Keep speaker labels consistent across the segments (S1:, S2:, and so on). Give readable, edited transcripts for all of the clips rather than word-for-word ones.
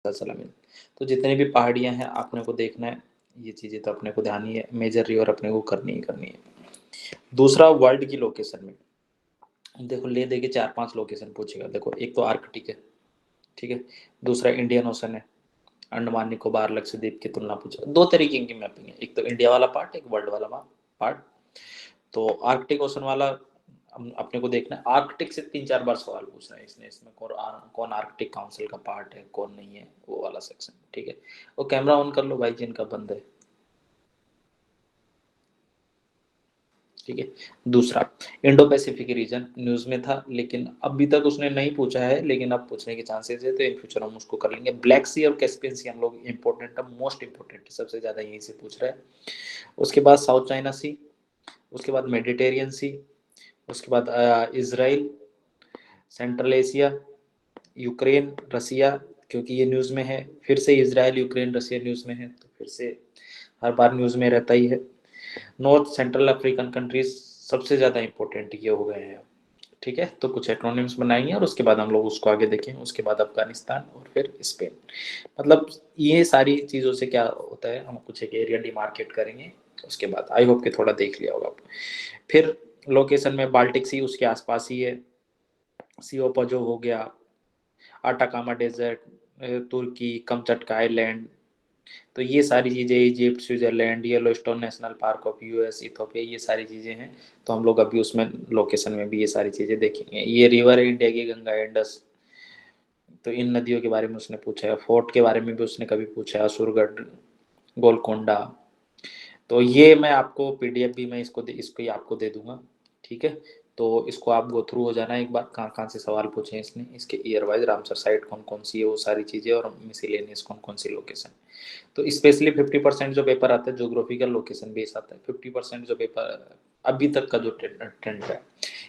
S1: सलामी। तो जितनी भी पहाड़ियाँ हैं अपने को देखना है, ये चीज़ें तो अपने को ध्यान ही है, मेजर रिवर अपने को करनी ही करनी है। दूसरा वर्ल्ड की लोकेशन में देखो, ले दे के 4-5 लोकेशन पूछेगा। देखो एक तो आर्कटिक है, ठीक है, दूसरा इंडियन ओशन है, अंडमान निकोबार लक्षद्वीप की तुलना पूछेगा। दो तरीके की मैपिंग है, एक तो इंडिया वाला पार्ट, एक वर्ल्ड वाला पार्ट। तो आर्कटिक ओशन वाला अपने को देखना है। आर्कटिक से 3-4 बार सवाल पूछ रहा है इसने, इसमें कौन आर्कटिक काउंसिल का पार्ट है, कौन नहीं है, वो वाला सेक्शन, ठीक है। वो कैमरा ऑन कर लो भाई जिनका बंद है, ठीक है। दूसरा, इंडो पैसिफिक रीजन न्यूज में था, लेकिन अभी तक उसने नहीं पूछा है, लेकिन अब पूछने के चांसेस है, तो इन फ्यूचर हम उसको कर लेंगे। ब्लैक सी और कैस्पियन सी हम लोग इंपॉर्टेंट है, मोस्ट इंपॉर्टेंट, सबसे ज्यादा यहीं से पूछ रहा है। उसके बाद साउथ चाइना सी, उसके बाद मेडिटेरियन सी, उसके बाद इसराइल, सेंट्रल एशिया, यूक्रेन, रसिया, क्योंकि ये न्यूज़ में है। फिर से इसराइल, यूक्रेन, रसिया न्यूज़ में है, तो फिर से हर बार न्यूज़ में रहता ही है। नॉर्थ सेंट्रल अफ्रीकन कंट्रीज सबसे ज़्यादा इंपॉर्टेंट ये हो गए हैं, ठीक है। तो कुछ एक्रोनिम्स बनाएंगे और उसके बाद हम लोग उसको आगे देखेंगे। उसके बाद अफगानिस्तान और फिर स्पेन। मतलब ये सारी चीज़ों से क्या होता है, हम कुछ एक एरिया डिमार्केट करेंगे। उसके बाद आई होप कि थोड़ा देख लिया होगा। फिर लोकेशन में बाल्टिक सी उसके आसपास ही है, सियोपोजो हो गया, अटाकामा डेजर्ट, तुर्की, कमचटका आइलैंड, तो ये सारी चीज़ें, Egypt, Switzerland, Yellowstone national park of US, Ethiopia, ये सारी चीज़ें हैं। तो हम लोग अभी उसमें लोकेशन में भी ये सारी चीज़ें देखेंगे। ये रिवर है इंडिया की, गंगा, इंडस। तो इन नदियों के बारे में उसने पूछा है। फोर्ट के बारे में भी उसने कभी पूछा है, असुरगढ़, गोलकोंडा। तो ये मैं आपको पीडीएफ भी मैं इसको ही आपको दे दूंगा, ठीक है। तो इसको आप गो थ्रू हो जाना एक बार, कहाँ कहाँ से सवाल पूछे हैं इसने, इसके ईयर वाइज, रामसर साइट कौन कौन सी है, वो सारी चीज़ें, और मिसलेनियस कौन कौन सी लोकेशन। तो स्पेशली 50% जो पेपर आता है जोग्राफिकल लोकेशन बेस आता है। 50% जो पेपर अभी तक का जो ट्रेंड है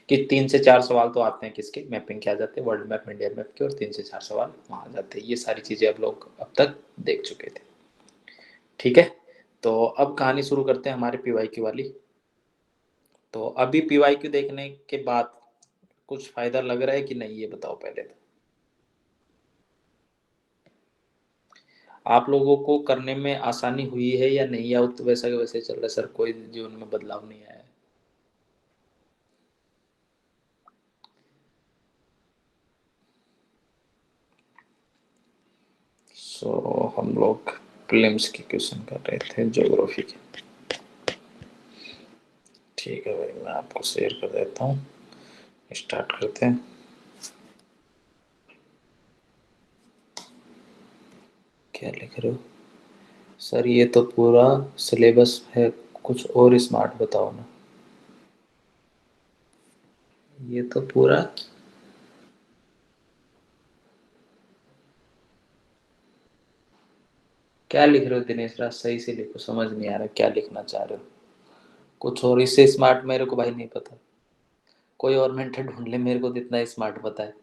S1: कि 3 से 4 सवाल तो आते हैं किसके, मैपिंग के आ जाते हैं, वर्ल्ड मैप, इंडिया मैप के, और 3 से 4 सवाल वहाँ आ जाते हैं। ये सारी चीज़ें अब लोग अब तक देख चुके थे, ठीक है। तो अब कहानी शुरू करते हैं हमारे पीवाईक्यू वाली। तो अभी पीवाईक्यू देखने के बाद कुछ फायदा लग रहा है कि नहीं, ये बताओ पहले तो। आप लोगों को करने में आसानी हुई है या नहीं, या तो वैसा के वैसे चल रहा है सर, कोई जीवन में बदलाव नहीं आया है? हम लोग प्रीलिम्स के क्वेश्चन कर रहे थे, ज्योग्राफी के। ठीक है भाई, मैं आपको शेयर कर देता हूँ, स्टार्ट करते हैं। क्या लिख रहे हो सर? ये तो पूरा सिलेबस है, कुछ और स्मार्ट बताओ ना। ये तो पूरा, क्या लिख रहे हो दिनेश राज? सही से लिखो, समझ नहीं आ रहा क्या लिखना चाह रहे हो। कुछ और इससे स्मार्ट मेरे को भाई नहीं पता। कोई और मेंटर ढूंढ ले, मेरे को तो इतना स्मार्ट पता है।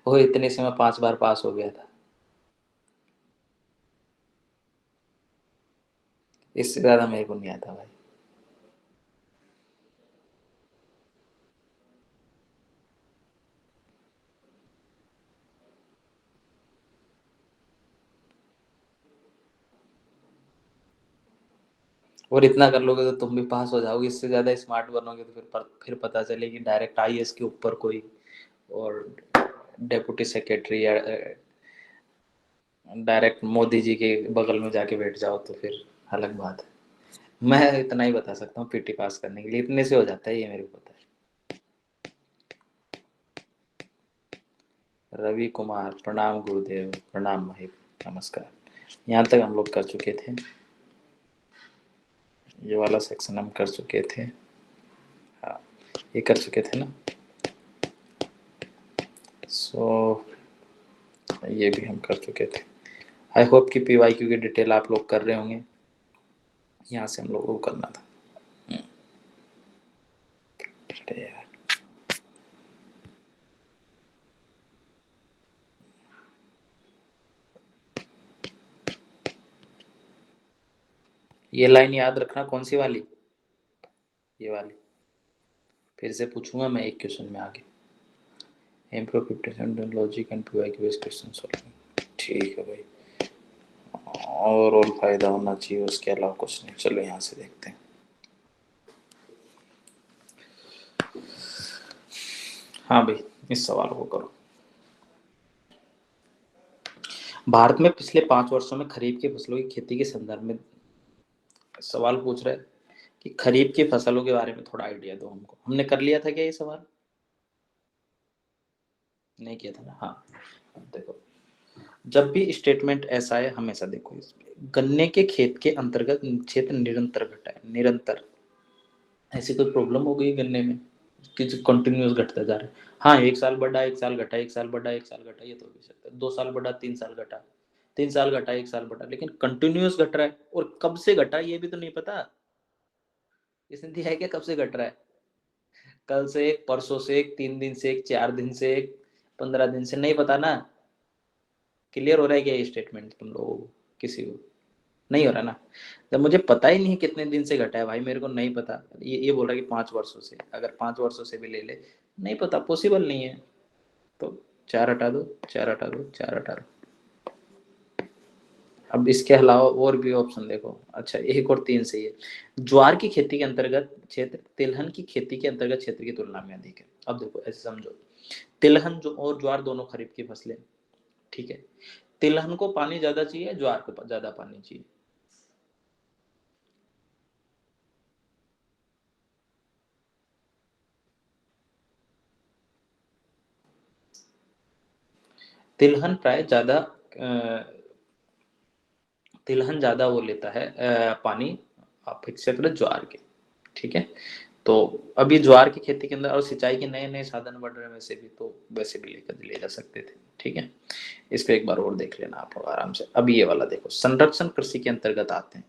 S1: वो इतने से मैं 5 बार पास हो गया था, इससे ज्यादा मेरे को नहीं आता भाई। और इतना कर लोगे तो तुम भी पास हो जाओगे, इससे ज्यादा स्मार्ट बनोगे तो फिर पता चलेगी डायरेक्ट आईएएस के ऊपर कोई, और डेप्यूटी सेक्रेटरी, या डायरेक्ट मोदी जी के बगल में जाके बैठ जाओ, तो फिर अलग बात है। मैं इतना ही बता सकता हूँ, पीटी पास करने के लिए इतने से हो जाता है, ये मेरे को पता है। रवि कुमार, प्रणाम गुरुदेव, प्रणाम भाई, नमस्कार। यहाँ तक हम लोग कर चुके थे, ये वाला सेक्शन हम कर चुके थे। हाँ, ये कर चुके थे ना। सो ये भी हम कर चुके थे। आई होप कि पीवाईक्यू की डिटेल आप लोग कर रहे होंगे, यहाँ से हम लोगों को करना था। अरे यार, ये लाइन याद रखना, कौन सी वाली? ये वाली। फिर से पूछूंगा मैं एक क्वेश्चन में आगे। Improve 50% logic and PYQ based question solving, ठीक है भाई। ओवरऑल फायदा होना चाहिए, उसके अलावा कुछ नहीं। चलो यहाँ से देखते हैं। हाँ भाई, इस सवाल को करो। भारत में पिछले 5 वर्षों में खरीफ की फसलों की खेती के संदर्भ में सवाल पूछ रहा है कि खरीफ की फसलों के बारे में थोड़ा आइडिया दो हमको। हमने कर लिया था क्या ये सवाल? नहीं किया था ना? हाँ। देखो, जब भी स्टेटमेंट ऐसा है हमेशा देखो, इसमें गन्ने के खेत के अंतर्गत क्षेत्र निरंतर घटा है। निरंतर, ऐसी कोई प्रॉब्लम हो गई गन्ने में कि जो कंटिन्यूस घटता जा रहा है? हाँ, एक साल बढ़ा, एक साल घटा, एक साल बढ़ा, एक साल घटा, ये तो हो भी सकता है। 2 साल बढ़ा, 3 साल घटा, 3 साल घटा, 1 साल बढ़ा, लेकिन कंटिन्यूस घट रहा है। और कब से घटा ये भी तो नहीं पता। इसने दिया है क्या कब से घट रहा है? कल से एक, परसों से एक, 3 दिन से एक, 4 दिन से एक, 15 दिन से? नहीं पता ना। क्लियर हो रहा है क्या ये स्टेटमेंट तुम लोगों को, किसी को? नहीं हो रहा ना? जब मुझे पता ही नहीं कितने दिन से घटा है भाई, मेरे को नहीं पता। ये बोल रहा है कि 5 वर्षों से, अगर 5 वर्षों से भी ले ले, नहीं पता, पॉसिबल नहीं है। तो 4 हटा दो, 4 हटा दो, 4 हटा दो। अब इसके अलावा और भी ऑप्शन देखो। अच्छा, एक और 3 सही है। ज्वार की खेती के अंतर्गत क्षेत्र तिलहन की खेती के अंतर्गत क्षेत्र की तुलना में अधिक है। अब देखो ऐसे समझो, तिलहन जो और ज्वार दोनों खरीफ की फसलें, ठीक है। तिलहन को पानी ज्यादा चाहिए, ज्वार को ज्यादा पानी चाहिए? तिलहन प्राय ज्यादा तिलहन ज्यादा वो लेता है पानी अपेक्षाकृत ज्वार के, ठीक है। तो अभी ज्वार की खेती के अंदर और सिंचाई के नए नए साधन बढ़ रहे हैं, वैसे भी तो वैसे भी लेकर ले जा सकते थे, ठीक है। इस पे एक बार और देख लेना आप आराम से। अभी ये वाला देखो, संरक्षण कृषि के अंतर्गत आते हैं।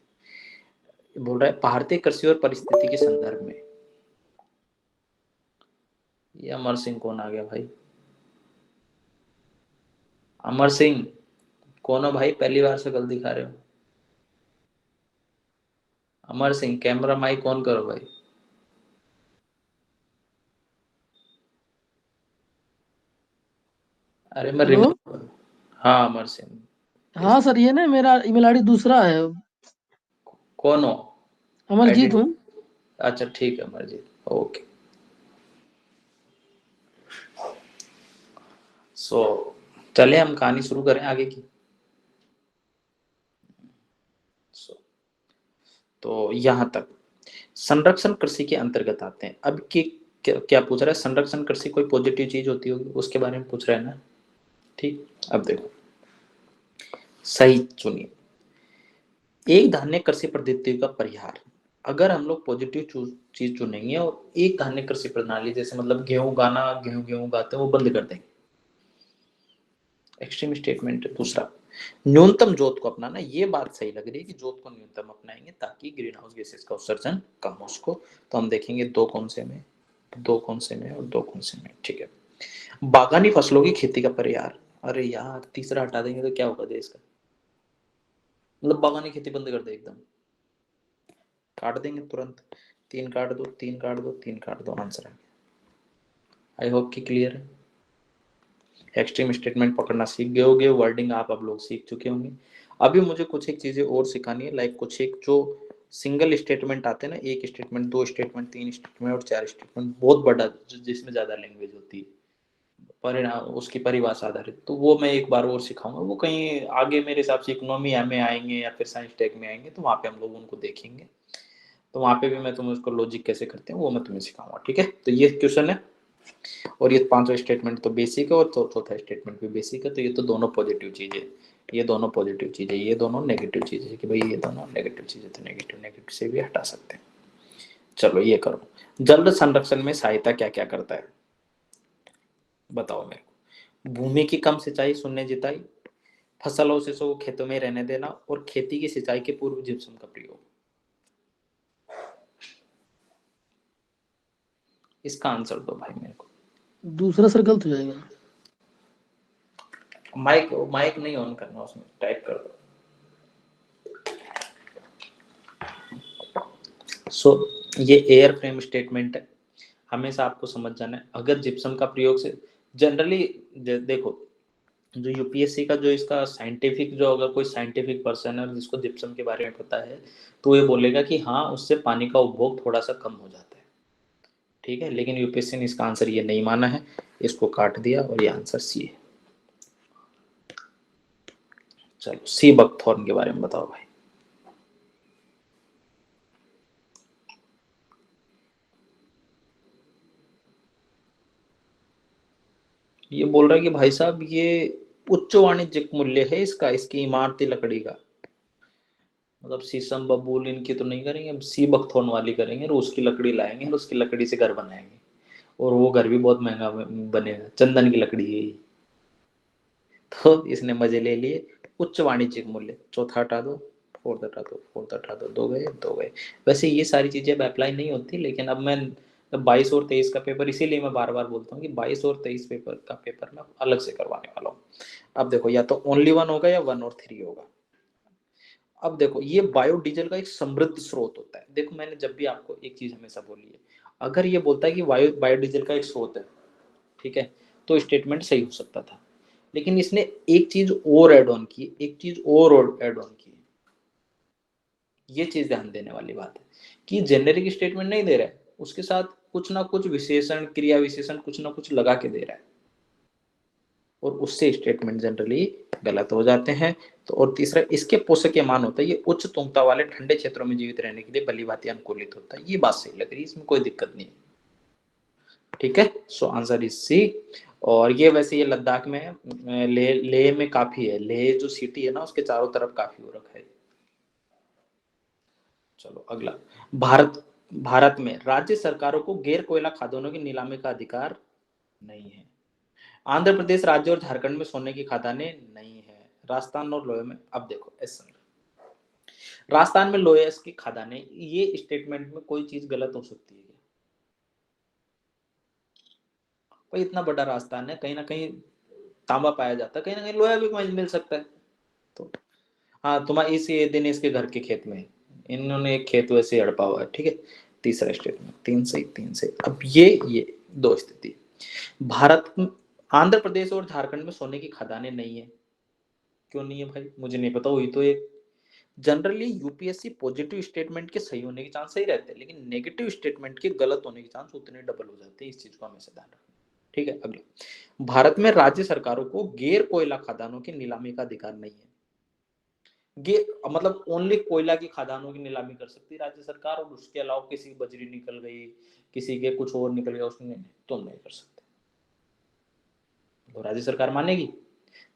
S1: बोल रहा है भारतीय कृषि और परिस्थिति के संदर्भ में। ये अमर सिंह कौन आ गया भाई? अमर सिंह कौन हो भाई? पहली बार से गलती दिखा रहे हो। Amar Singh, camera mic on करो भाई। अरे मैं
S2: हेलो।
S1: रिमूव। हाँ अमर सिंह।
S2: हाँ सर, ये ना मेरा ईमेल आईडी दूसरा है।
S1: कौन हो? आईडी?
S2: अमरजीत हूँ।
S1: अच्छा ठीक है अमरजीत, ओके। सो चले हम कहानी शुरू करें आगे की। सो तो यहाँ तक संरक्षण कृषि के अंतर्गत आते हैं। अब की क्या पूछ रहा है? संरक्षण कृषि कोई पॉजिटिव चीज होती होगी, उसके बारे में पूछ रहा है ना? ठीक। अब देखो, सही चुनिए। एक धान्य कृषि पद्धति का परिहार। अगर हम लोग पॉजिटिव चीज चुनेंगे और एक धान्य कृषि प्रणाली, जैसे मतलब गेहूं गाना, गेहूं गेहूं गाते हैं, वो बंद कर देंगे। एक्सट्रीम स्टेटमेंट है दूसरा। न्यूनतम जोत को अपनाना, ये बात सही लग रही है कि जोत को न्यूनतम अपनाएंगे ताकि ग्रीन हाउस गैसेस का उत्सर्जन कम हो उसको। तो हम देखेंगे दो कौन से में, दो कौन से में और दो कौन से में, ठीक है। बागानी फसलों की खेती का परिहार। अरे यार, तीसरा हटा देंगे तो क्या होगा देश का? मतलब बागानी खेती बंद कर दे एकदम, काट देंगे तुरंत। 3 काट दो, 3 काट दो, 3 काट दो, आंसर है। आई होप कि क्लियर है। एक्सट्रीम स्टेटमेंट पकड़ना सीख गए होंगे, वर्डिंग आप अब लोग सीख चुके होंगे। अभी मुझे कुछ एक चीजें और सिखानी है, लाइक कुछ एक जो सिंगल स्टेटमेंट आते हैं ना, एक स्टेटमेंट, दो स्टेटमेंट, 3 स्टेटमेंट और 4 स्टेटमेंट, बहुत बड़ा, जिसमें ज्यादा लैंग्वेज होती है, परिणाम उसकी परिभाषा आधारित, तो वो मैं एक बार और सिखाऊंगा। वो कहीं आगे मेरे हिसाब से इकोनॉमी में आएंगे या फिर साइंस टेक में आएंगे, तो वहाँ पे हम लोग उनको देखेंगे। तो वहाँ पे भी मैं तुम्हें उसको लॉजिक कैसे करते हैं वो मैं तुम्हें सिखाऊंगा, ठीक है। तो ये क्वेश्चन है, और ये पांचवा स्टेटमेंट तो बेसिक है और चौथा स्टेटमेंट भी बेसिक है। तो ये तो दोनों पॉजिटिव चीज है, ये दोनों पॉजिटिव चीज है, ये दोनों नेगेटिव चीज है कि भाई ये दोनों नेगेटिव चीज है, तो नेगेटिव नेगेटिव से भी हटा सकते हैं। चलो ये करो। जल संरक्षण में सहायता क्या क्या करता है, बताओ मेरे को। भूमि की कम सिंचाई शून्य जिताई, फसल अवशेषों को खेतों में रहने देना, और खेती की सिंचाई के पूर्व जिप्सम का प्रयोग। इसका आंसर दो भाई मेरे को।
S2: दूसरा सर गलत हो जाएगा।
S1: माइक माइक नहीं ऑन करना, उसमें टाइप कर दो। सो ये एयर फ्रेम स्टेटमेंट है, हमेशा आपको समझ जाना है। अगर जिप्सम का प्रयोग से जनरली देखो, जो यूपीएससी का जो इसका साइंटिफिक, जो अगर कोई साइंटिफिक पर्सन है जिसको जिप्सम के बारे में पता है तो ये बोलेगा कि हाँ उससे पानी का उपभोग थोड़ा सा कम हो जाता है, ठीक है। लेकिन यूपीएससी ने इसका आंसर ये नहीं माना है, इसको काट दिया और ये आंसर सी है। चलो सी बकथॉर्न के बारे में बताओ भाई। ये बोल रहा है कि भाई साहब ये उच्च वाणिज्यिक मूल्य है इसका, इसकी इमारती लकड़ी का। मतलब शीशम बबूल इनकी तो नहीं करेंगे, अब सी बकथॉर्न वाली करेंगे, रूस की लकड़ी लाएंगे और उसकी लकड़ी से घर बनाएंगे, और वो घर भी बहुत महंगा बनेगा, चंदन की लकड़ी है ये। तो इसने मजे ले लिए। उच्च वाणिज्यिक मूल्य, चौथा हटा दो, फोर्थ हटा दो, फोर्थ हटा दो, दो गए, दो गए। वैसे ये सारी चीजें अब अप्लाई नहीं होती, लेकिन अब मैं 22 और 23 का पेपर, इसीलिए मैं बार बार बोलता हूँ कि 22 और 23 पेपर का पेपर मैं अलग से करवाने वाला हूँ। अब देखो या तो ओनली वन होगा या 1 और 3 होगा। अब देखो ये बायोडीजल का एक समृद्ध स्रोत होता है। देखो मैंने जब भी आपको एक चीज हमेशा बोली है, अगर ये बोलता है कि बायोडीजल का एक स्रोत है, ठीक है, तो स्टेटमेंट सही हो सकता था। लेकिन इसने एक चीज और ऐड ऑन की, एक चीज और ऐड ऑन की। ये चीज ध्यान देने वाली बात है कि जेनेरिक स्टेटमेंट नहीं दे रहा है, उसके साथ कुछ ना कुछ विशेषण, क्रिया विशेषण कुछ ना कुछ लगा के दे रहा है, और उससे स्टेटमेंट जनरली गलत हो जाते हैं। तो और तीसरा, इसके पोषकीय मान होता है, ये उच्च तुंगता वाले ठंडे क्षेत्रों में जीवित रहने के लिए भली भांति अनुकूलित होता है। ये बात सही लग रही है, इसमें कोई दिक्कत नहीं है, ठीक है। So answer is C. और ये वैसे ये लद्दाख में है, लेह में काफी है, लेह जो सिटी है ना उसके चारों तरफ काफी हो रखा है। चलो अगला, भारत भारत में राज्य सरकारों को गैर कोयला खदानों की नीलामी का अधिकार नहीं है। आंध्र प्रदेश राज्य और झारखंड में सोने की खदानें नहीं है। राजस्थान और लोहे में, अब देखो ऐसा, राजस्थान में लोहे की खदानें, ये स्टेटमेंट में कोई चीज गलत हो सकती है क्या? भाई इतना बड़ा राजस्थान है, कहीं ना कहीं तांबा पाया जाता है, कहीं ना कहीं लोहा भी मिल सकता है। तो हाँ, तुम्हारा इसी दिन इसके घर के खेत में इन्होंने एक खेत वैसे हड़पा हुआ है, ठीक है। तीसरा स्टेटमेंट, तीन सही, तीन सही। अब ये दो स्थिति, भारत, आंध्र प्रदेश और झारखंड में सोने की खदानें नहीं है। क्यों नहीं है भाई, मुझे नहीं पता, हुई तो एक, जनरली यूपीएससी पॉजिटिव स्टेटमेंट के सही होने के चांस सही रहते हैं, लेकिन नेगेटिव स्टेटमेंट के गलत होने के चांस उतने डबल हो जाते हैं। इस चीज को हमेशा ध्यान रखना, ठीक है। अगला, भारत में राज्य सरकारों को गैर कोयला खदानों की नीलामी का अधिकार नहीं है। मतलब ओनली कोयला की खदानों की नीलामी कर सकती है राज्य सरकार, और उसके अलावा किसी की बजरी निकल गई, किसी के कुछ और निकल गया, उसमें तुम नहीं कर सकते। तो राज्य सरकार मानेगी।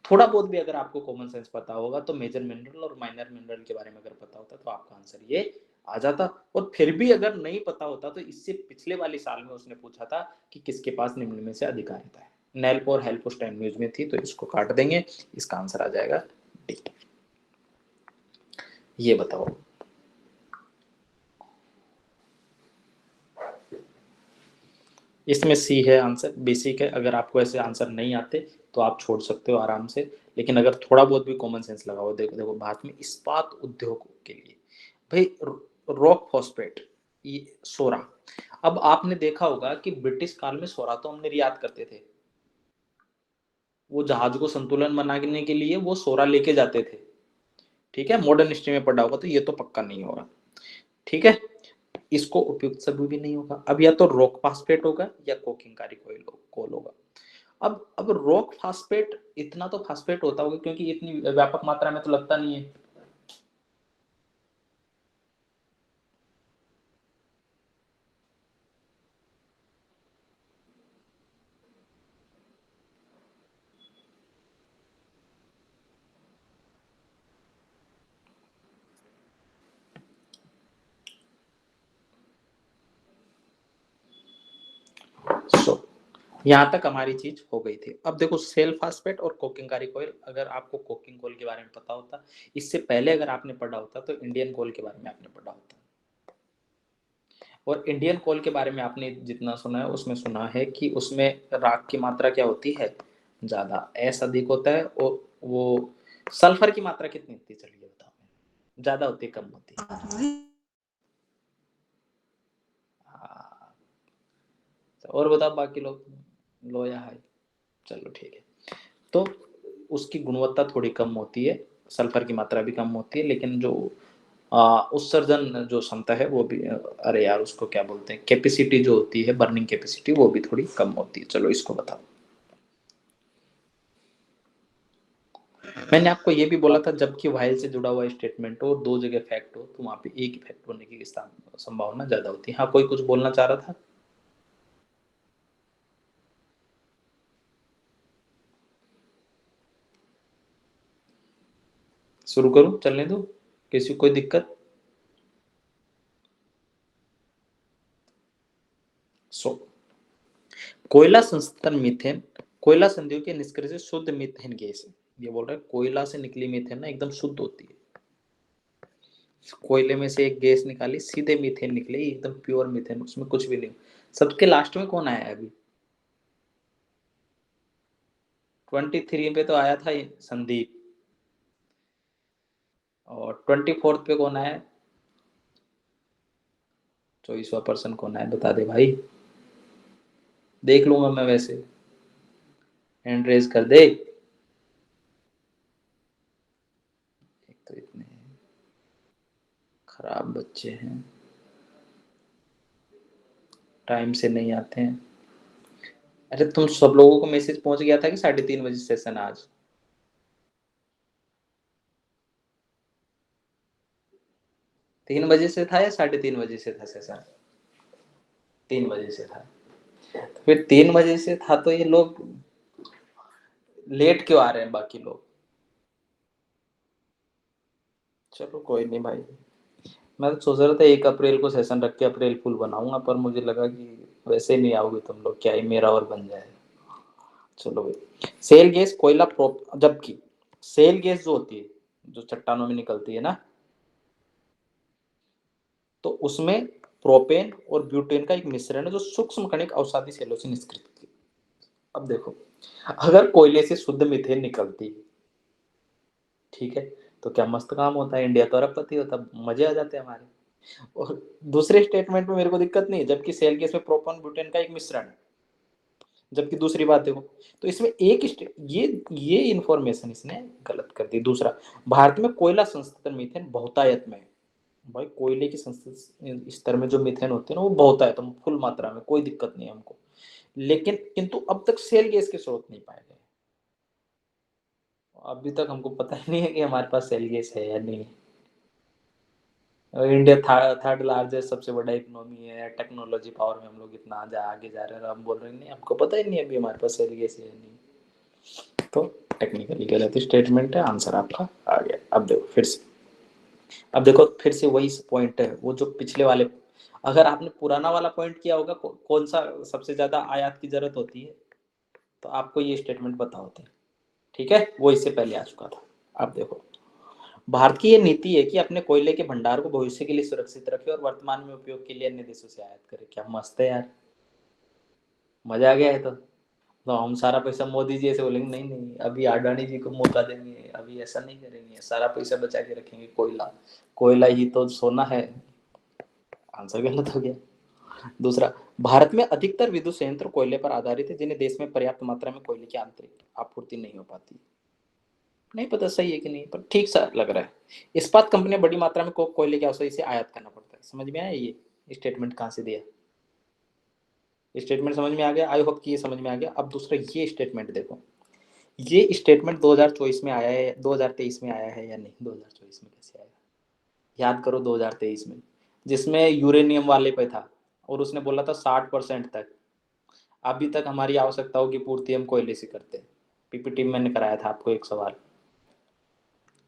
S1: थोड़ा बहुत भी अगर आपको कॉमन सेंस पता होगा तो मेजर मिनरल और माइनर मिनरल के बारे में अगर पता होता तो आपका आंसर ये आ जाता। और फिर भी अगर नहीं पता होता तो इससे पिछले वाली साल में उसने पूछा था कि किसके पास निम्न में से अधिकारिता है। नेल्प और हेल्प उस टाइम न्यूज में थी, तो इसको काट देंगे, इसका आंसर आ जाएगा डी। ये बताओ, इसमें सी है आंसर, बेसिक है। अगर आपको ऐसे आंसर नहीं आते तो आप छोड़ सकते हो आराम से, लेकिन अगर थोड़ा बहुत भी कॉमन सेंस लगाओ, देखो देखो भारत में इस्पात उद्योग के लिए भाई रॉक फॉस्फेट, ये सोरा। अब आपने देखा होगा कि ब्रिटिश काल में सोरा तो हम निर्यात करते थे, वो जहाज को संतुलन बनाने के लिए वो सोरा लेके जाते थे, ठीक है। मॉडर्न हिस्ट्री में पढ़ा होगा, तो ये तो पक्का नहीं होगा, ठीक है। इसको उपयुक्त सभी भी नहीं होगा। अब या तो रॉक फास्फेट होगा या कोकिंग कोल होगा। अब रॉक फास्फेट, इतना तो फास्फेट होता होगा, क्योंकि इतनी व्यापक मात्रा में तो लगता नहीं है। सो यहाँ तक हमारी चीज हो गई थी। अब देखो सेल फास्फेट और कोकिंग ऑयल, अगर आपको कोकिंग कोल के बारे में पता होता, इससे पहले अगर आपने पढ़ा होता तो इंडियन कोल के बारे में आपने पढ़ा होता। और इंडियन कोल के बारे में आपने जितना सुना है उसमें सुना है कि उसमें राख की मात्रा क्या होती है, ज्यादा, एस अधिक होता है, और वो सल्फर की मात्रा कितनी होती है, चलिए बताओ, ज्यादा होती है कम होती है? हाँ, और बताओ बाकी लोग, लो या हाई, चलो ठीक है। तो उसकी गुणवत्ता थोड़ी कम होती है, सल्फर की मात्रा भी कम होती है, लेकिन जो उत्सर्जन जो क्षमता है वो भी अरे यार उसको क्या बोलते हैं, कैपेसिटी जो होती है, बर्निंग कैपेसिटी, वो भी थोड़ी कम होती है। चलो इसको बताओ। मैंने आपको ये भी बोला था जबकि वाइल से जुड़ा हुआ स्टेटमेंट हो, दो जगह फैक्ट हो, तो वहां पे एक ही फैक्ट होने की संभावना ज्यादा होती है। हाँ, कोई कुछ बोलना चाह रहा था? शुरू करूं, चलने दो, किसी को कोई दिक्कत? सो कोयला संस्तरण मीथेन, कोयला संधियों के निष्क्रिय से शुद्ध मीथेन गैस है। ये बोल रहा है कोयला से निकली मीथेन ना एकदम शुद्ध होती है। कोयले में से एक गैस निकाली, सीधे मीथेन निकले, एकदम प्योर मीथेन, उसमें कुछ भी नहीं। सबके लास्ट में कौन आया है अभी? 23 पे तो आया था संदीप, और 24 पे कौन आया है? 24वां पर्सन कौन आया, बता दे भाई, देख लूंगा मैं वैसे, हैंड रेज कर दे। एक तो इतने खराब बच्चे हैं, टाइम से नहीं आते हैं। अरे तुम सब लोगों को मैसेज पहुंच गया था कि 3:30 बजे सेशन आज? 3 बजे से था या 3:30 बजे से था सेशन? 3 बजे से था। फिर 3 बजे से था तो ये लोग लेट क्यों आ रहे हैं बाकी लोग? चलो कोई नहीं भाई, मैं तो सोच रहा था 1 अप्रैल को सेशन रख के अप्रैल फुल बनाऊंगा, पर मुझे लगा कि वैसे नहीं आओगे तुम लोग, क्या ही मेरा और बन जाए। चलो भाई, सेल गैस कोयला प्रोप, जबकि सेल गैस जो होती है, जो चट्टानों में निकलती है ना, तो उसमें प्रोपेन और ब्यूटेन का एक मिश्रण है जो सूक्ष्म कणिक अवसादी सेलों से निष्क्रिय होती है। अब देखो, अगर कोयले से शुद्ध मीथेन निकलती है, ठीक है, तो क्या मस्त काम होता है, इंडिया तो अरबपति होता, मजे आ जाते हैं हमारे। और दूसरे स्टेटमेंट में मेरे को दिक्कत नहीं है, जबकि सेल गैस में प्रोपेन ब्यूटेन का एक मिश्रण है। जबकि दूसरी बात देखो, तो इसमें ये इंफॉर्मेशन इसने गलत कर दी। दूसरा, भारत में कोयला संस्तरण मीथेन बहुतायत में है। भाई कोयले की संस्तरण स्तर में जो मीथेन होते हैं ना, वो बहुतायत में, फुल मात्रा में, कोई दिक्कत नहीं है हमको, लेकिन किंतु अब तक सेल गैस के स्रोत नहीं पाए गए। अभी तक हमको पता ही नहीं है कि हमारे पास सेल गैस है या नहीं। इंडिया थर्ड लार्जेस्ट सबसे बड़ा इकोनॉमी है, टेक्नोलॉजी पावर में हम लोग इतना आगे जा रहे हैं, और हम बोल रहे हैं नहीं, हमको पता ही नहीं अभी हमारे पास सेल गैस है या नहीं। तो टेक्निकली गलत स्टेटमेंट है, आंसर आपका आ गया। अब देखो फिर से, अब देखो फिर से वही पॉइंट है, वो जो पिछले वाले, अगर आपने पुराना वाला पॉइंट किया होगा, कौन सा सबसे ज्यादा आयात की जरूरत होती है, तो आपको ये स्टेटमेंट पता होते हैं, ठीक है, वो इससे पहले आ चुका था। अब देखो, भारत की ये नीति है कि अपने कोयले के भंडार को भविष्य के लिए सुरक्षित रखे और वर्तमान में उपयोग के लिए अन्य देशों से आयात करे। क्या मस्त है यार, मजा आ गया है। तो हम सारा पैसा मोदी जी ऐसे बोलेंगे नहीं नहीं, अभी अडानी जी को मौका देंगे, अभी ऐसा नहीं करेंगे, सारा पैसा बचा के रखेंगे, कोयला, कोयला ही तो सोना है। आंसर गलत हो गया। दूसरा, भारत में अधिकतर विद्युत संयंत्र कोयले पर आधारित है जिन्हें देश में पर्याप्त मात्रा में कोयले की आंतरिक आपूर्ति नहीं हो पाती। नहीं पता सही है कि नहीं, पर ठीक सा लग रहा है। इस्पात कंपनियां बड़ी मात्रा में कोयले की आवश्यकता से आयात करना पड़ता है। समझ में आया ये स्टेटमेंट कहाँ से दिया? स्टेटमेंट समझ में आ गया, आई होप कि ये समझ में आ गया। अब दूसरा ये स्टेटमेंट देखो, ये स्टेटमेंट 2024 में आया है, 2023 में आया है या नहीं? 2024 में कैसे आया, याद करो 2023 में, जिसमें यूरेनियम वाले पे था, और उसने बोला था 60% तक, अभी तक हमारी आवश्यकताओं की पूर्ति हम कोयले से करते हैं। पीपीटी में मैंने कराया था आपको एक सवाल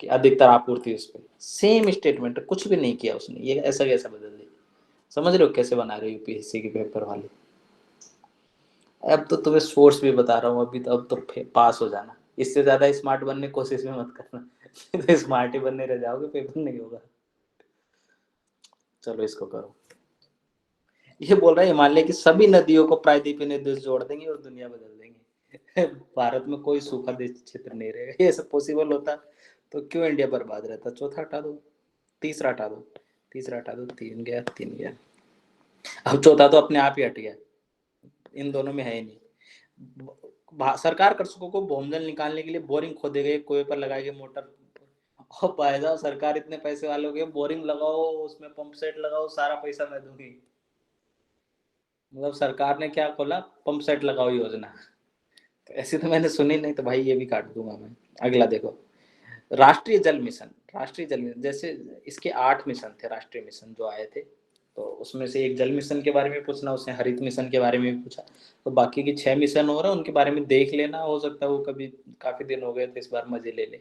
S1: कि अधिकतर आपूर्ति उस पर, सेम स्टेटमेंट, कुछ भी नहीं किया उसने, ये ऐसा कैसा बदल दिया? समझ रहे हो कैसे बना रहे हो यूपीएससी के पेपर वाले? अब तो तुम्हें सोर्स भी बता रहा हूँ अभी, तो अब तो पास हो जाना, इससे ज्यादा स्मार्ट बनने की कोशिश में मत करना। तो स्मार्ट ही बनने रह जाओगे, पेपर नहीं होगा। चलो इसको करो। ये बोल रहा है हिमालय की सभी नदियों को प्रायद्वीपीय निर्देश जोड़ देंगे और दुनिया बदल देंगे। भारत में कोई सूखा देश क्षेत्र नहीं रहेगा। ये सब पॉसिबल होता तो क्यों इंडिया बर्बाद रहता? चौथा हटा दो, तीसरा हटा दो, तीसरा हटा दो, तीन गया, तीन गया, अब चौथा तो अपने आप ही हट गया, इन दोनों में है ही नहीं। सरकार कृषकों को भूमिजल निकालने के लिए बोरिंग खोदे गए, कुएं पर लगाए गए मोटर। और भाई साहब सरकार इतने पैसे वाले हो गए, बोरिंग लगाओ, उसमें पंप सेट लगाओ, सारा पैसा मैं दूंगी। मतलब सरकार ने क्या खोला, पंप सेट लगाओ योजना। तो ऐसी तो मैंने सुनी नहीं, तो भाई ये भी काट दूंगा मैं। अगला देखो, राष्ट्रीय जल मिशन। राष्ट्रीय जल मिशन जैसे इसके 8 मिशन थे, राष्ट्रीय मिशन जो आए थे, तो उसमें से एक जल मिशन के बारे में पूछना, उसने हरित मिशन के बारे में भी पूछा। तो बाकी की 6 मिशन हो रहा है, उनके बारे में देख लेना, हो सकता है वो कभी, काफी दिन हो गए थे, इस बार मजे ले ले।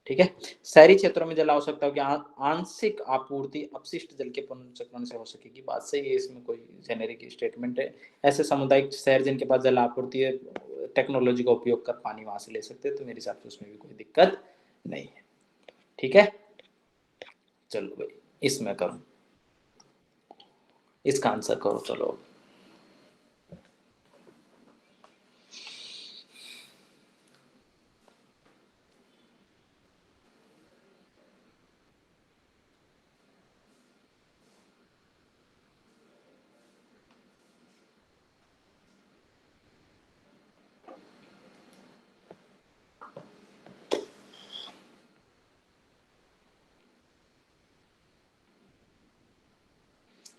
S1: ठीक है। शहरी क्षेत्रों में जल आवश्यकताओं की आंशिक आपूर्ति अपशिष्ट जल के पुनर्चक्रण से हो सकेगी। बात सही है, इसमें कोई जेनेरिक स्टेटमेंट है। ऐसे सामुदायिक शहर जिनके पास जल आपूर्ति है, टेक्नोलॉजी का उपयोग कर पानी वहां से ले सकते हैं, तो मेरे हिसाब से उसमें भी कोई दिक्कत नहीं है। ठीक है, चलो भाई इसमें करो, इसका आंसर करो चलो।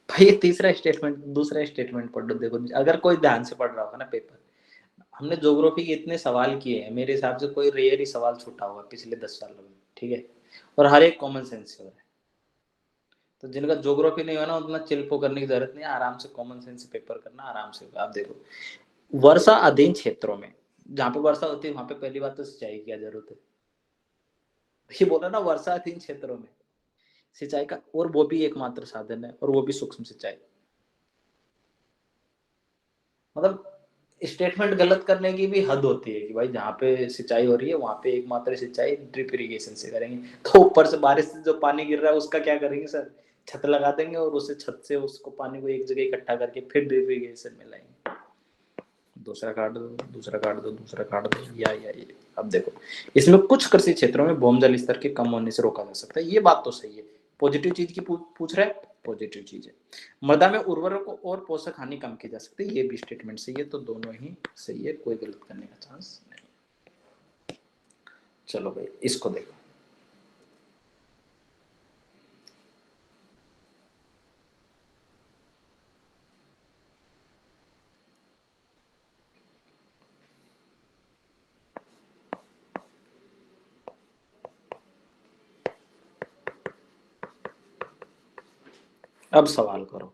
S1: भाई ये तीसरा स्टेटमेंट, दूसरा स्टेटमेंट पढ़ लो। देखो अगर कोई ध्यान से पढ़ रहा होगा ना पेपर, हमने ज्योग्राफी के इतने सवाल किए हैं, मेरे हिसाब से कोई रेयर ही सवाल छूटा हुआ पिछले 10 सालों में। ठीक है, और हर एक कॉमन सेंस से हो रहा है। तो जिनका ज्योग्राफी नहीं हो ना, उतना चिल्पो करने की जरूरत नहीं है, आराम से कॉमन सेंस से पेपर करना, आराम से। आप देखो, वर्षा अधीन क्षेत्रों में, जहाँ पे वर्षा होती है वहां पे पहली बात तो सिंचाई की क्या जरूरत है। ये बोला ना, वर्षा अधीन क्षेत्रों में सिंचाई का, और वो भी एकमात्र साधन है, और वो भी सूक्ष्म सिंचाई। मतलब स्टेटमेंट गलत करने की भी हद होती है कि भाई जहाँ पे सिंचाई हो रही है वहां पे एकमात्र सिंचाई ड्रिप इरिगेशन से करेंगे। तो ऊपर से बारिश से जो पानी गिर रहा है उसका क्या करेंगे सर, छत लगा देंगे और उसे छत से उसको पानी को एक जगह इकट्ठा करके फिर ड्रिप इरिगेशन में लाएंगे। दूसरा काट दो, दूसरा काट दो, दूसरा काट दो, या ये। अब देखो, इसमें कुछ कृषि क्षेत्रों में भूमजल स्तर के कम होने से रोका जा सकता है, ये बात तो सही है। पॉजिटिव चीज की पूछ रहा है, पॉजिटिव चीज है। मृदा में उर्वरकों और पोषक हानि कम की जा सकती है, ये भी स्टेटमेंट सही है। तो दोनों ही सही है, कोई गलत करने का चांस नहीं। चलो भाई इसको देखो, अब सवाल करो।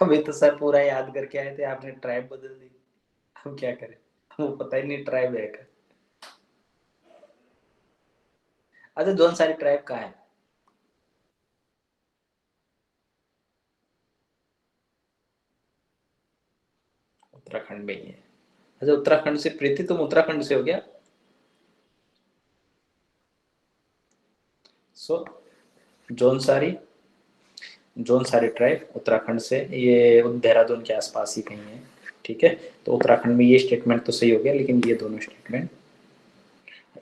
S1: अभी तो सर पूरा याद करके आए थे, आपने ट्राइब बदल दी। हम क्या करें, हमको पता ही नहीं ट्राइब है का। अच्छा, जोन सारी ट्राइब का है, उत्तराखंड में ही है। अच्छा, उत्तराखंड से प्रीति, तुम उत्तराखंड से हो क्या? सो जौनसारी, जौनसारी ट्राइब उत्तराखंड से, ये देहरादून के आसपास ही कहीं है। ठीक है, तो उत्तराखंड में ये स्टेटमेंट तो सही हो गया, लेकिन ये दोनों स्टेटमेंट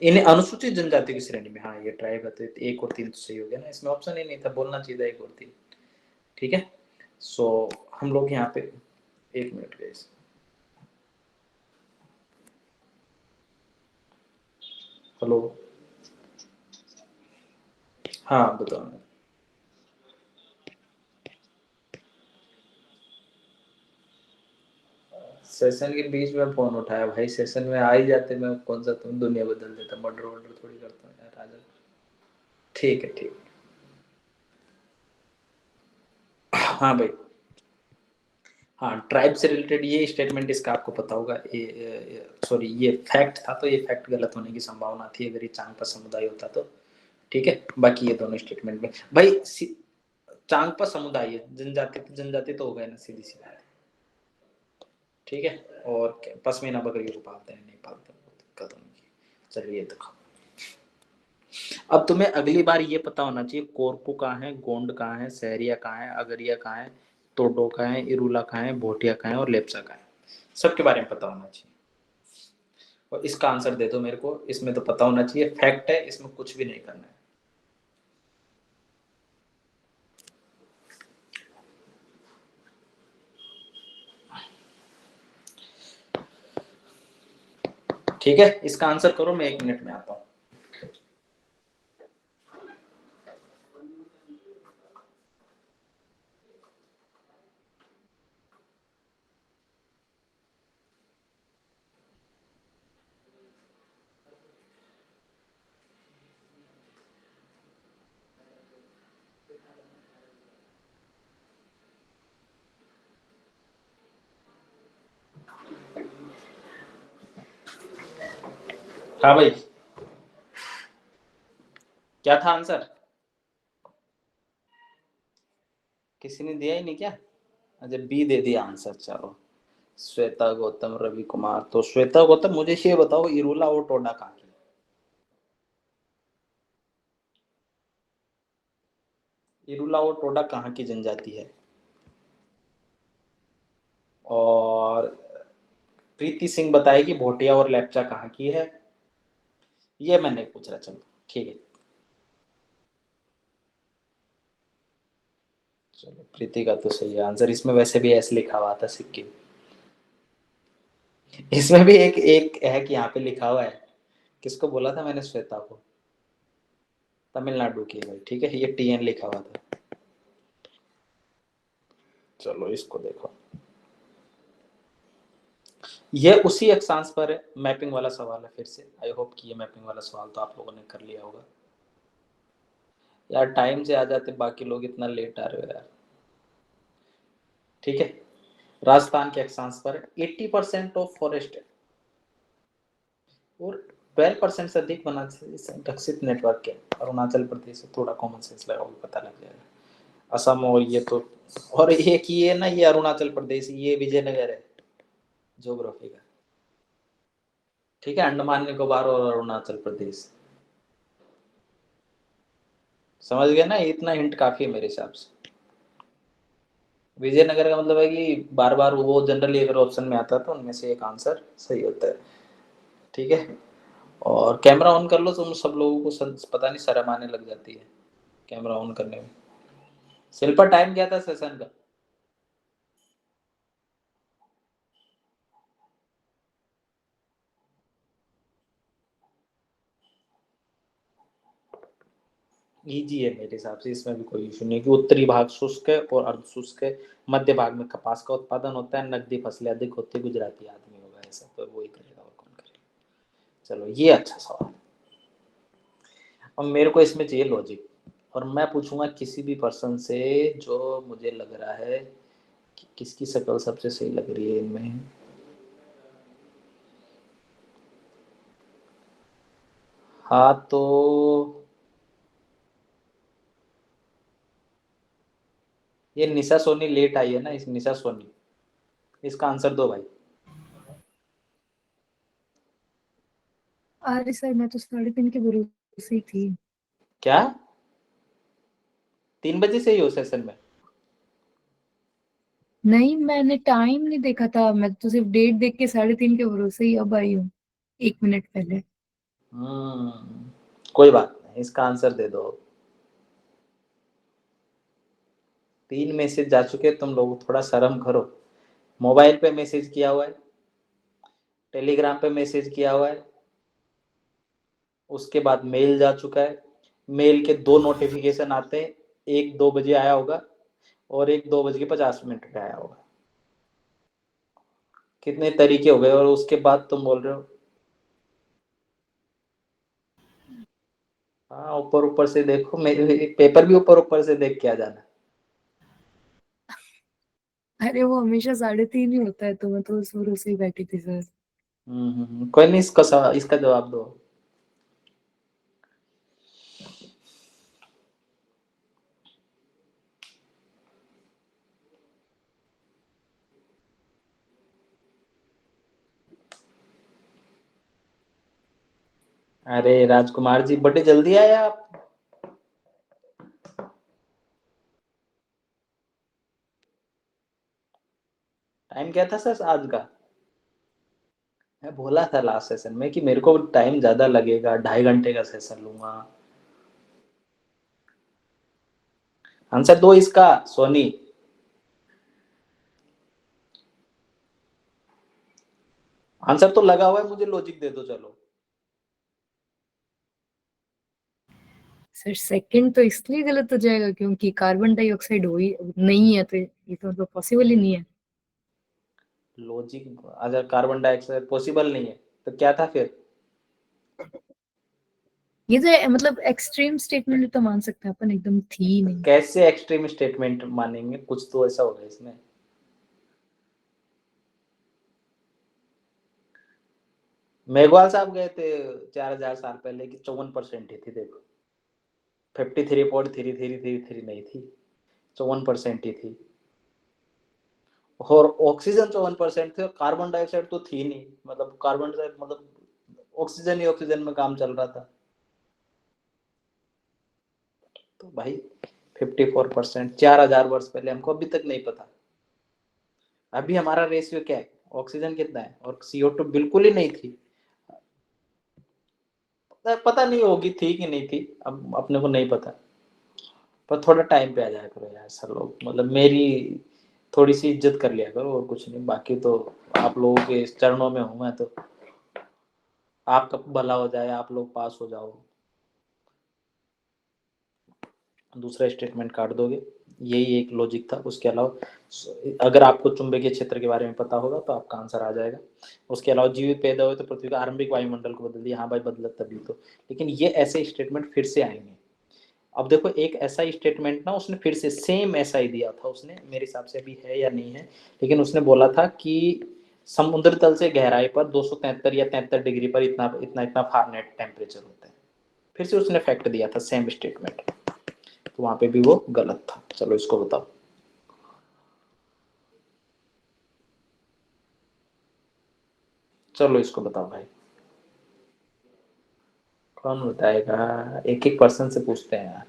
S1: इन्हें अनुसूचित जनजाति की श्रेणी में, हाँ ये ट्राइब है, तो 1 और 3 तो सही हो गया ना, इसमें ऑप्शन ही नहीं था, बोलना चाहिए था 1 और 3। ठीक है, सो हम लोग यहाँ पे, 1 मिनट गए। हेलो, हाँ बताओ। सेशन के बीच में फोन उठाया भाई, सेशन में आ ही जाते, मैं कौन सा तुम दुनिया बदल देता, मर्डर वर्डर थोड़ी करता हूँ यार, राजा। ठीक है, ठीक। हाँ भाई, हाँ ट्राइब से रिलेटेड ये स्टेटमेंट, इसका आपको पता होगा, ये सॉरी ये फैक्ट था, तो ये फैक्ट गलत होने की संभावना थी अगर ये चांगपा समुदाय होता तो। ठीक है, बाकी ये दोनों स्टेटमेंट में भाई चांगपा समुदाय है, जनजाति तो जनजाति तो हो गए ना, सीधी सी बात है। ठीक है, और पश्मीना बकरी को पालते हैं नहीं पालते, दिक्कत होने की। चलिए देखो, अब तुम्हें अगली बार ये पता होना चाहिए, कोरकू कहाँ है, गोंड कहाँ है, सहरिया कहाँ है, अगरिया कहाँ है, तोडो कहाँ है, इरूला कहाँ है, भोटिया कहाँ है, और लेप्चा कहाँ है। सबके बारे में पता होना चाहिए। और इसका आंसर दे दो मेरे को, इसमें तो पता होना चाहिए, फैक्ट है, इसमें कुछ भी नहीं करना है। ठीक है, इसका आंसर करो, मैं 1 मिनट में आता हूँ। हाँ भाई, क्या था आंसर? किसी ने दिया ही नहीं क्या? अच्छा, बी दे दिया आंसर। चलो, श्वेता गौतम, रवि कुमार। तो श्वेता गौतम, मुझे ये बताओ, इरुला और टोडा कहाँ की? इरुला और टोडा कहाँ की जनजाति है? और प्रीति सिंह बताएगी भोटिया और लेप्चा कहाँ की है। ये मैं नहीं पूछ रहा, चलो ठीक है। चलो, प्रीति का तो सही है आंसर। इसमें वैसे भी ऐसे लिखा हुआ था सिक्किम। इसमें भी एक एक है कि यहाँ पे लिखा हुआ है। किसको बोला था मैंने? श्वेता को। तमिलनाडु की है भाई, ठीक है, ये टीएन लिखा हुआ था। चलो, इसको देखो, ये उसी अक्षांश पर है। मैपिंग वाला सवाल है फिर से। आई होप कि ये मैपिंग वाला सवाल तो आप लोगों ने कर लिया होगा। यार टाइम से आ जाते, बाकी लोग इतना लेट आ रहे हो यार। ठीक है, राजस्थान के अक्षांश पर 80% ऑफ फॉरेस्ट है, और 12% से अधिक वना विकसित नेटवर्क है। अरुणाचल प्रदेश से थोड़ा कॉमन सेंस लगाओ, पता लग जाएगा। असम, और ये तो, और एक ये ना, ये अरुणाचल प्रदेश, ये विजयनगर है ज्योग्राफी का। ठीक है, अंडमान निकोबार और अरुणाचल प्रदेश। समझ गए ना? इतना हिंट काफी है मेरे हिसाब से। विजयनगर का मतलब है कि बार बार वो जनरली अगर ऑप्शन में आता है तो उनमें से एक आंसर सही होता है। ठीक है, और कैमरा ऑन कर लो, तुम सब लोगों को पता नहीं शर्म आने लग जाती है कैमरा ऑन करने में। शिल्पा, टाइम क्या था सेशन का? इजी है मेरे हिसाब से, इसमें भी कोई इशू नहीं है कि उत्तरी भाग शुष्क है और अर्ध शुष्क है। मध्य भाग में कपास का उत्पादन होता है, नकदी फसलें अधिक होती है। गुजराती आदमी होगा ऐसा, तो वही करेगा, और कौन करेगा। चलो, ये अच्छा सवाल। अब मेरे को इसमें चाहिए लॉजिक, और मैं पूछूंगा किसी भी पर्सन से जो मुझे लग रहा है कि किसकी शक्ल सबसे सही लग रही है इनमें। हाँ तो ये निशा सोनी लेट आई है ना, इस निशा सोनी, इसका आंसर दो भाई।
S3: अरे सर, मैं तो 3:30 के भरोसे ही थी।
S1: क्या 3 बजे से ही हो सेशन में?
S3: नहीं, मैंने टाइम नहीं देखा था, मैं तो सिर्फ डेट देख के 3:30 के भरोसे ही अब आई हूँ, 1 मिनट पहले।
S1: कोई बात नहीं, इसका आंसर दे दो। 3 मैसेज जा चुके, तुम लोग थोड़ा शर्म करो। मोबाइल पे मैसेज किया हुआ है, टेलीग्राम पे मैसेज किया हुआ है, उसके बाद मेल जा चुका है। मेल के 2 नोटिफिकेशन आते हैं, एक 2 बजे आया होगा, और एक 2 बज के 50 मिनट पे आया होगा। कितने तरीके हो गए, और उसके बाद तुम बोल रहे हो। हाँ, ऊपर ऊपर से देखो, मेरे पेपर भी ऊपर ऊपर से देख के आ जाना।
S3: अरे वो हमेशा 3:30 ही होता है, तो मैं तो उस भरोसे ही बैठी थी सर।
S1: कोई नहीं, इसका जवाब दो। अरे राजकुमार जी, बड़े जल्दी आए आप। टाइम क्या था सर आज का? मैं बोला था लास्ट सेशन में कि मेरे को टाइम ज्यादा लगेगा, 2.5 घंटे का सेशन लूंगा। आंसर दो इसका सोनी। आंसर तो लगा हुआ है, मुझे लॉजिक दे दो चलो।
S3: सर सेकंड तो इसलिए गलत हो जाएगा क्योंकि कार्बन डाइऑक्साइड हो ही नहीं है, तो ये तो मतलब पॉसिबल ही नहीं है।
S1: लॉजिक, अगर कार्बन डाइऑक्साइड पॉसिबल नहीं है तो क्या था फिर?
S3: ये तो मतलब एक्सट्रीम स्टेटमेंट तो मान सकते हैं अपन, एकदम थी ही नहीं।
S1: कैसे एक्सट्रीम स्टेटमेंट मानेंगे? कुछ तो ऐसा होगा इसमें। मेघवाल साहब गए थे 4,000 साल पहले की 54% ही थी, देखो 53.3333 नहीं थी, 54% ही थी। और ऑक्सीजन 54% थे, और कार्बन डाइऑक्साइड तो थी नहीं, मतलब कार्बन डाइऑक्साइड मतलब ऑक्सीजन ही ऑक्सीजन में काम चल रहा था। तो भाई 54%, 4,000 वर्ष पहले, हमको अभी तक नहीं पता। अभी हमारा रेशियो क्या है, ऑक्सीजन कितना है, और CO2 बिल्कुल ही नहीं थी। पता नहीं होगी थी कि नहीं थी, अब अपने को नहीं पता। पर थोड़ा टाइम पे आ जाया करो यार सर लोग, मतलब मेरी थोड़ी सी इज्जत कर लिया करो, और कुछ नहीं। बाकी तो आप लोगों के चरणों में हूं मैं, तो आपका भला हो जाए, आप लोग पास हो जाओ। दूसरा स्टेटमेंट काट दोगे, यही एक लॉजिक था। उसके अलावा अगर आपको चुंबकीय क्षेत्र के बारे में पता होगा तो आपका आंसर आ जाएगा। उसके अलावा जीवित पैदा हुए तो पृथ्वी का आरंभिक वायुमंडल को बदल दिया, हाँ भाई बदला तभी तो। लेकिन ये ऐसे स्टेटमेंट फिर से आएंगे। अब देखो एक ऐसा स्टेटमेंट ना, उसने फिर से सेम ऐसा ही दिया था उसने, मेरे हिसाब से अभी है या नहीं है, लेकिन उसने बोला था कि समुद्र तल से गहराई पर 273 या 73 डिग्री पर इतना इतना इतना फारेनहाइट टेम्परेचर होता है। फिर से उसने फैक्ट दिया था सेम स्टेटमेंट, तो वहां पे भी वो गलत था। चलो इसको बताओ। चलो इसको बताओ भाई, कौन बताएगा? एक एक पर्सन से पूछते हैं यार।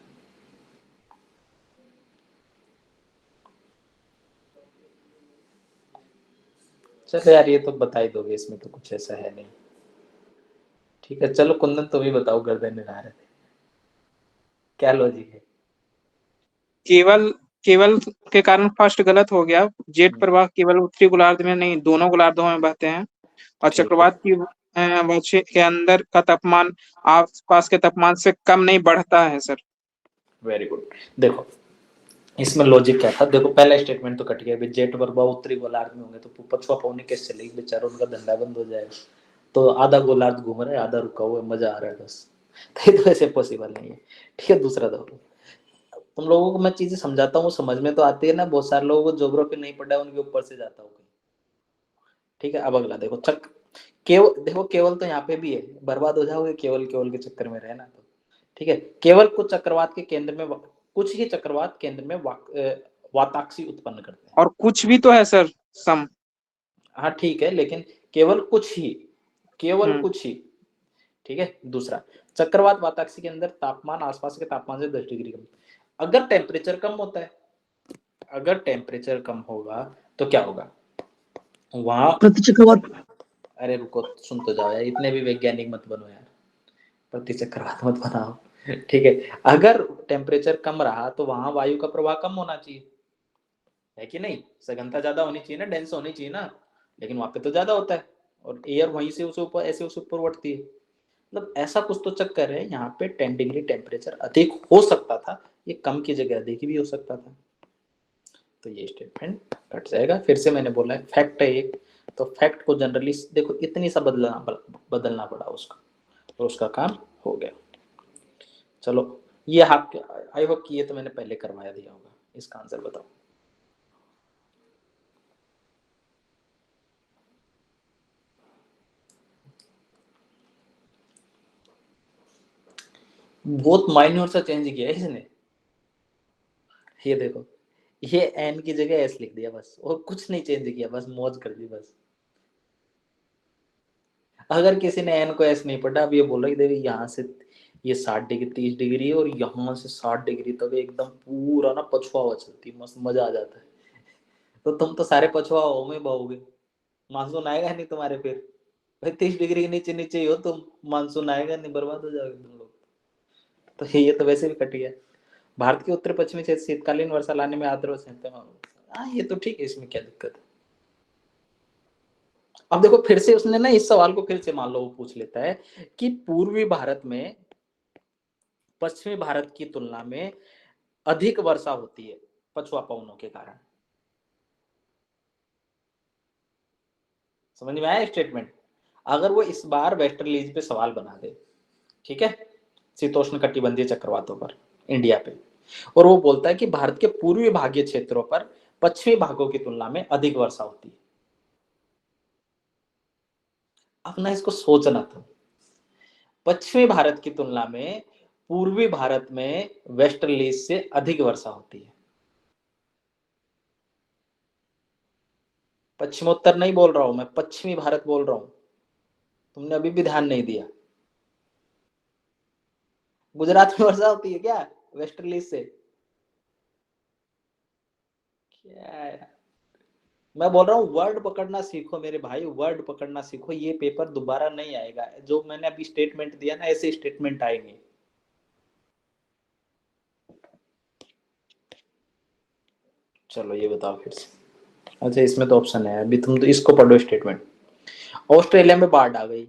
S1: चलो यार ये तो बता ही दोगे, इसमें तो कुछ ऐसा है नहीं। ठीक है चलो कुंदन तुम ही बताओ, गर्दन हिला रहे थे, क्या लॉजिक है?
S4: केवल केवल के कारण फर्स्ट गलत हो गया। जेट प्रवाह केवल उत्तरी गोलार्ध में नहीं, दोनों गोलार्धों में बहते हैं। और
S1: ठीक है,
S4: चक्रवात की वजह के अंदर का तापमान आसपास के तापमान से कम नहीं बढ़ता है सर।
S1: Very good. देखो इसमें लॉजिक क्या था, देखो पहला स्टेटमेंट तो कट गया, जेट प्रवाह उत्तरी गोलार्ध में होंगे तो पछुआ पौने कैसे चलेगी, बेचारा उनका धंधा बंद हो जाएगा। तो आधा गोलार्ध घूम रहा है, आधा रुका हुआ है, मजा आ रहा है बस। तो ये तो ऐसे पॉसिबल नहीं है। ठीक है दूसरा दो, तुम लोगों को मैं चीजें समझाता हूँ, समझ में तो आती है ना, बहुत सारे लोगों को ज्योग्राफी नहीं पढ़ा है, उनके ऊपर से जाता हूँ। ठीक है अब अगला देखो, केवल देखो, केवल तो यहाँ पे भी है, बर्बाद हो जाओगे केवल केवल के चक्कर में रहना तो। ठीक है, केवल कुछ चक्रवात के केंद्र में, कुछ ही चक्रवात केंद्र में वाताक्षी उत्पन्न करते हैं।
S4: और कुछ भी तो है सर, सम।
S1: हाँ ठीक है, लेकिन केवल कुछ ही, केवल कुछ ही। ठीक है दूसरा, चक्रवात वाताक्षी के अंदर तापमान आसपास के तापमान से 10 डिग्री कम। अगर टेम्परेचर कम होता है, अगर टेम्परेचर कम होगा तो क्या होगा वहां?
S2: प्रति चक्रवात।
S1: अरे रुको सुन तो जाओ यार, इतने भी वैज्ञानिक मत बनो यार, प्रति चक्रवात मत बनाओ। ठीक है, अगर टेम्परेचर कम रहा तो वहां वायु का प्रवाह कम होना चाहिए, है कि नहीं? सघनता ज्यादा होनी चाहिए ना, डेंस होनी चाहिए ना, लेकिन वहां पे तो ज्यादा होता है, और एयर वहीं से उसे ऊपर ऐसे उसे ऊपर उठती है। मतलब ऐसा कुछ तो चक्कर है यहाँ पे, 10 डिग्री टेम्परेचर अधिक हो सकता था, ये कम की जगह अधिक भी हो सकता था। तो ये स्टेटमेंट कट जाएगा। फिर से मैंने बोला है फैक्ट है एक, तो फैक्ट को जनरली देखो इतनी सा बदलना पड़ा उसका, तो उसका काम हो गया। चलो ये हाथ, आई होप कि ये तो मैंने पहले करवाया दिया होगा। इसका आंसर बताओ। बहुत माइन्योर सा चेंज किया है इसने, ये देखो, ये एन की जगह एस लिख दिया बस, और कुछ नहीं चेंज किया, बस मौज कर दी बस। अगर किसी ने एन को एस नहीं पढ़ा, अब ये बोल रहा कि देखो यहाँ से ये 60 डिग्री 30 डिग्री है, और यहाँ से 60 डिग्री तक एकदम पूरा ना पछुआ हवा चलती है, मस्त मजा आ जाता है। तो तुम तो सारे पछुआ हवा में बहोगे, मानसून आएगा नहीं तुम्हारे फिर। भाई 30 डिग्री के नीचे नीचे ही हो तो मानसून आएगा नहीं, बर्बाद हो जाओगे तुम लोग। तो ये तो वैसे भी कट गया। भारत के उत्तर पश्चिमी क्षेत्र शीतकालीन वर्षा लाने में आर्द्र हाँ ये तो ठीक है, इसमें क्या दिक्कत है। अब देखो फिर से उसने ना इस सवाल को फिर से मान लो वो पूछ लेता है कि पूर्वी भारत में पश्चिमी भारत की तुलना में अधिक वर्षा होती है पछुआ पवनों के कारण। समझ में आया स्टेटमेंट? अगर वो इस बार वेस्टर्लीज पे सवाल बना दे, ठीक है, शीतोष्ण कटिबंधीय चक्रवातों पर इंडिया पे, और वो बोलता है कि भारत के पूर्वी भागीय क्षेत्रों पर पश्चिमी भागों की तुलना में अधिक वर्षा होती है, अब ना इसको सोचना था। पश्चिमी भारत की तुलना में पूर्वी भारत में वेस्टर्लीज से अधिक वर्षा होती है। पश्चिमोत्तर नहीं बोल रहा हूं मैं, पश्चिमी भारत बोल रहा हूं। तुमने अभी भी ध्यान नहीं दिया। गुजरात में वर्षा होती है क्या वेस्टर्लीज से? क्या है? मैं बोल रहा हूँ वर्ड पकड़ना सीखो मेरे भाई, वर्ड पकड़ना सीखो। ये पेपर दोबारा नहीं आएगा। जो मैंने अभी स्टेटमेंट दिया ना, ऐसे स्टेटमेंट आएंगे। चलो ये बताओ फिर से। अच्छा इसमें तो ऑप्शन है, अभी तुम तो इसको पढ़ो स्टेटमेंट। ऑस्ट्रेलिया में बाढ़ आ गई,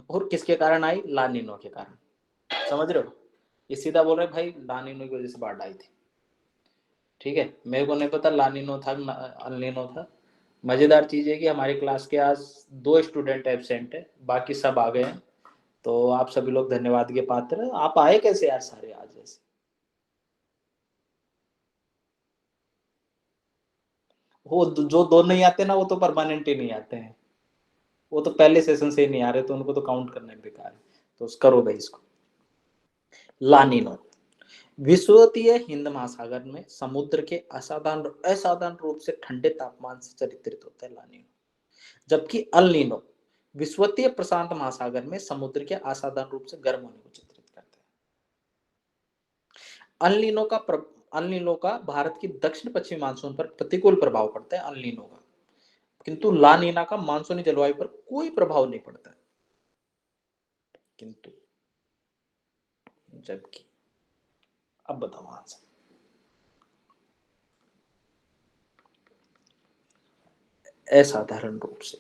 S1: और किसके कारण आई? लानिनो के कारण। समझ रहे हो? ये सीधा बोल रहे भाई लानिनो की वजह से बाढ़ आई थी। ठीक है, मेरे को नहीं पता लानिनो था अल्निनो था। मजेदार चीज है कि हमारी क्लास के आज 2 स्टूडेंट एब्सेंट है, बाकी सब आ गए हैं। तो आप सभी लोग धन्यवाद के पात्र। आप आए कैसे यार सारे आज ऐसे? वो जो 2 नहीं आते ना, वो तो परमानेंट ही नहीं आते हैं। वो तो पहले सेशन से ही नहीं आ रहे, तो उनको तो काउंट करना बेकार है। तो करो भाई इसको। लानिनो विषुवतीय हिंद महासागर में समुद्र के असाधारण रूप से ठंडे तापमान से चरित्रित होता है लानिनो। जबकि अल नीनो विषुवतीय प्रशांत महासागर में समुद्र के असाधारण रूप से गर्म होने को चित्रित करते हैं। अल नीनो का भारत की दक्षिण पश्चिमी मानसून पर प्रतिकूल प्रभाव पड़ता है अल नीनो का, किंतु ला नीना का मानसूनी जलवायु पर कोई प्रभाव नहीं पड़ता है। किंतु जबकि अब बताओ आंसर। असाधारण रूप से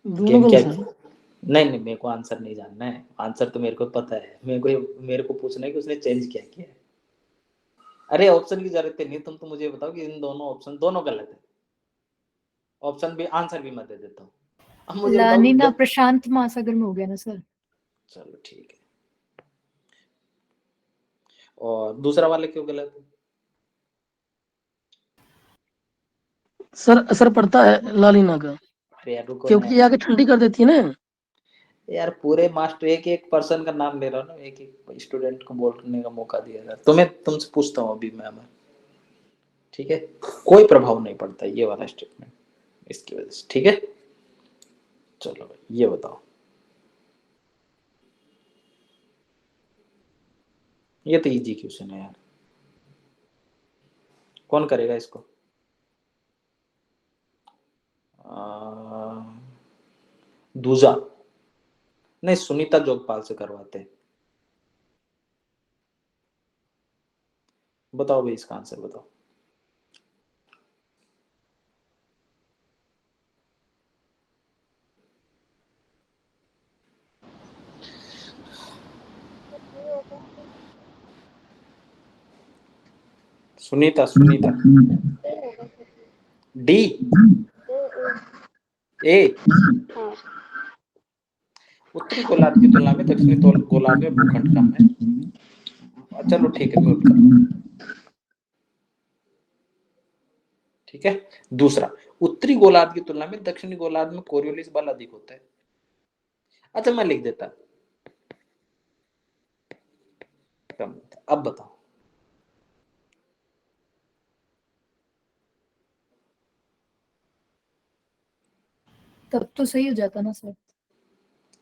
S2: दोनों
S1: गेम क्या?
S2: गलत है।
S1: नहीं नहीं, मेरे को आंसर नहीं जानना है। आंसर तो मेरे को पता है। मेरे को पूछना है कि उसने चेंज क्या किया है। अरे ऑप्शन की जरूरत नहीं, तुम तो मुझे बताओ कि इन दोनों ऑप्शन दोनों गलत है। ऑप्शन भी आंसर भी मैं दे देता हूँ। अब मुझे बताओ
S3: लानिना प्रशांत महासागर में हो गया ना सर।
S1: चलो ठीक है। और दूसरा वाला क्यों गलत है?
S2: सर असर पड़ता है लालिना का,
S1: अरे यार रुको ना
S2: क्योंकि ये आगे ठंडी कर देती है ना।
S1: यार, पूरे मास्टर एक एक पर्सन का नाम ले रहा हूँ ना, एक एक स्टूडेंट को बोलने का मौका दिया था। तुमसे पूछता हूँ अभी मैं। ठीक है, कोई प्रभाव नहीं पड़ता ये वाला स्टेटमेंट इसकी वजह से। ठीक है, चलो भाई ये बताओ। ये तो इजी क्वेश्चन है यार, कौन करेगा इसको? दूजा नहीं, सुनीता जोगपाल से करवाते हैं। बताओ भाई इसका आंसर बताओ। Sunita D A. उत्तरी गोलार्ध की तुलना में दक्षिणी गोलार्ध में भूखंड कम है। चलो ठीक है, म्यूट कर लो। ठीक है, दूसरा, उत्तरी गोलार्ध की तुलना में दक्षिणी गोलार्ध में कोरियोलिस बल अधिक होता है। अच्छा मैं लिख देता, कम होता है। अब बताओ।
S3: तब तो सही हो जाता ना सर,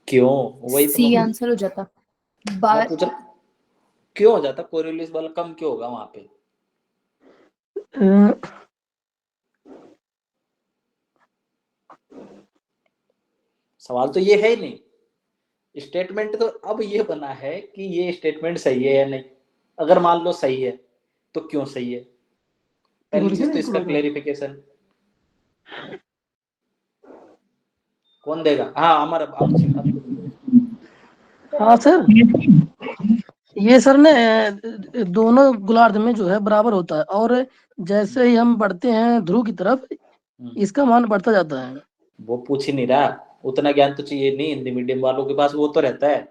S1: क्यों? वही तो
S3: सी आंसर हो जाता।
S1: मैं
S3: बार
S1: पूछ रहा, क्यों हो जाता? कोरियोलिस बल कम क्यों होगा वहां पे?
S2: अ,
S1: सवाल तो ये है ही नहीं। स्टेटमेंट तो अब ये बना है कि ये स्टेटमेंट सही है या नहीं। अगर मान लो सही है तो क्यों सही है, पहली चीज तो इसका क्लेरिफिकेशन कौन देगा? हाँ अमर, अब
S2: हाँ सर, ये सर ने दोनों गोलार्ध में जो है बराबर होता है, और जैसे ही हम बढ़ते हैं ध्रुव की तरफ इसका मान बढ़ता जाता है।
S1: वो पूछ ही नहीं रहा, उतना ज्ञान तो चाहिए नहीं हिंदी मीडियम वालों के पास, वो तो रहता है।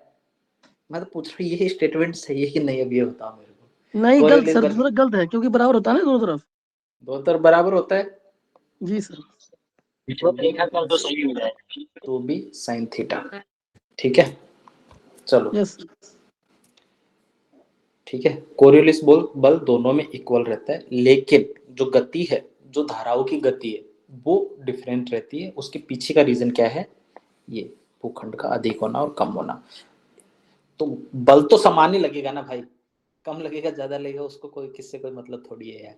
S1: मैं तो पूछ रहा हूँ ये स्टेटमेंट सही है कि नहीं, अब ये बताओ मेरे को।
S2: नहीं गलत
S1: कोरियोलिस
S2: सर, दूसरा गलत है क्योंकि बराबर होता है ना दोनों तरफ।
S1: दो तरफ बराबर होता है
S2: जी सर।
S1: तो भी साइन थीटा, ठीक है चलो
S2: यस।
S1: ठीक है। कोरियोलिस बल दोनों में इक्वल रहता है, लेकिन जो गति है, जो धाराओं की गति है वो डिफरेंट रहती है। उसके पीछे का रीजन क्या है? ये भूखंड का अधिक होना और कम होना। तो बल तो समान ही लगेगा ना भाई, कम लगेगा ज्यादा लगेगा उसको कोई किससे कोई मतलब थोड़ी है यार।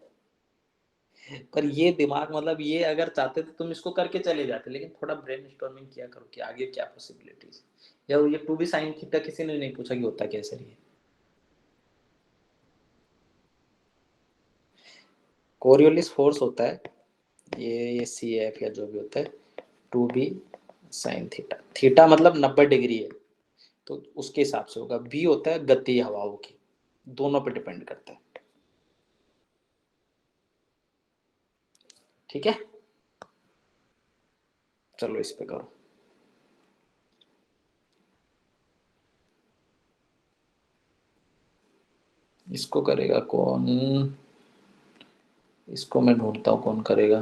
S1: पर ये दिमाग मतलब ये अगर चाहते तो तुम इसको करके चले जाते, लेकिन थोड़ा ब्रेनस्टॉर्मिंग किया करो कि आगे क्या पॉसिबिलिटीज। या ये टू बी साइन थीटा किसी ने नहीं पूछा कि होता क्या सर ये। कोरियोलिस फोर्स होता है ये सी एफ या जो भी होता है two b sine theta. Theta मतलब 90 डिग्री है तो उसके हिसाब से होगा। बी होता है गति हवाओं की, दोनों पे डिपेंड करता है, ठीक है। चलो इस पे करो। इसको करेगा कौन? इसको मैं ढूंढता हूं कौन करेगा।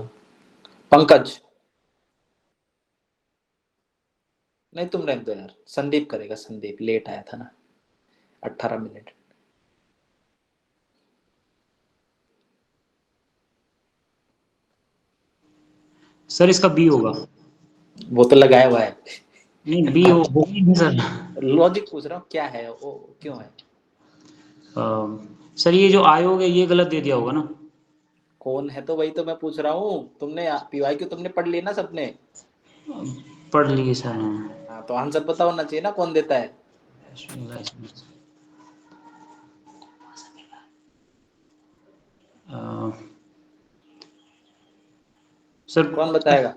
S1: पंकज नहीं, तुम रहने दो यार, संदीप करेगा। संदीप लेट आया था ना, 18 मिनट।
S5: सर इसका बी होगा।
S1: वो तो लगाया हुआ है।
S5: नहीं बी होगा नहीं सर।
S1: लॉजिक पूछ रहा हूँ क्या है वो, क्यों है?
S5: सर ये जो आयोग है ये गलत दे दिया होगा ना।
S1: कौन है तो वही तो मैं पूछ रहा हूँ। तुमने पीवाई क्यों तुमने पढ़ लिया ना सबने?
S5: पढ़ लिए सर।
S1: हाँ तो आंसर पता होना चाहिए ना कौन देता है।
S5: सर
S1: कौन बताएगा?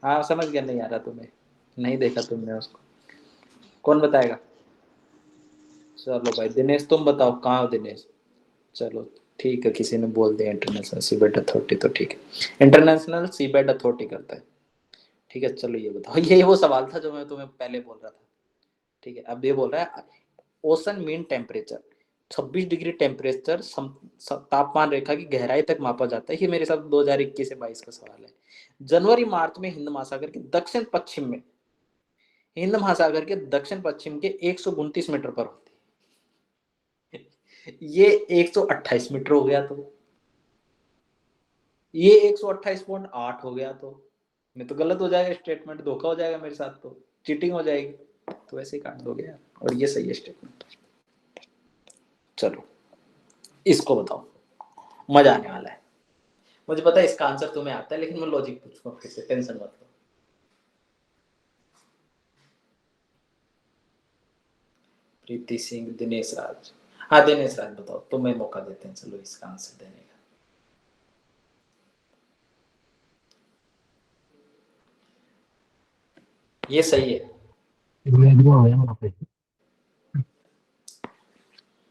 S1: हाँ समझ गया, नहीं आ रहा तुम्हें, नहीं देखा तुमने उसको। कौन बताएगा? चलो भाई दिनेश तुम बताओ, कहाँ हो दिनेश? चलो ठीक है, किसी ने बोल दिया इंटरनेशनल सीबेट अथॉरिटी, तो ठीक है इंटरनेशनल सीबेट अथॉरिटी करता है, ठीक है। चलो ये बताओ, ये वो सवाल था जो मैं तुम्हें पहले बोल रहा था, ठीक है। अब ये बोल रहा है ocean mean temperature 26 degree temperature तापमान रेखा की गहराई तक मापा जाता है। ये मेरे साथ 2021 से 22 का सवाल है। जनवरी मार्च में हिंद महासागर के दक्षिण पश्चिम में, हिंद महासागर के दक्षिण पश्चिम के 129 मीटर पर होती है। ये 128 मीटर हो गया, तो ये 128.8 हो गया, तो मैं तो गलत हो जाएगा स्टेटमेंट, धोखा हो जाएगा मेरे साथ, तो चीटिंग हो जाएगी, तो ऐसे काट दोगे यार। और ये सही है स्टेटमेंट। चलो इसको बताओ, मजा आने वाला है। मुझे पता है इसका आंसर तुम्हें आता है, लेकिन मैं लॉजिक पूछूंगा फिर से, टेंशन मत लो। प्रीति सिंह, दिनेश राज। हाँ दिनेश राज बताओ, तुम्हें मौका देते हैं चलो इसका आंसर देने का। ये सही है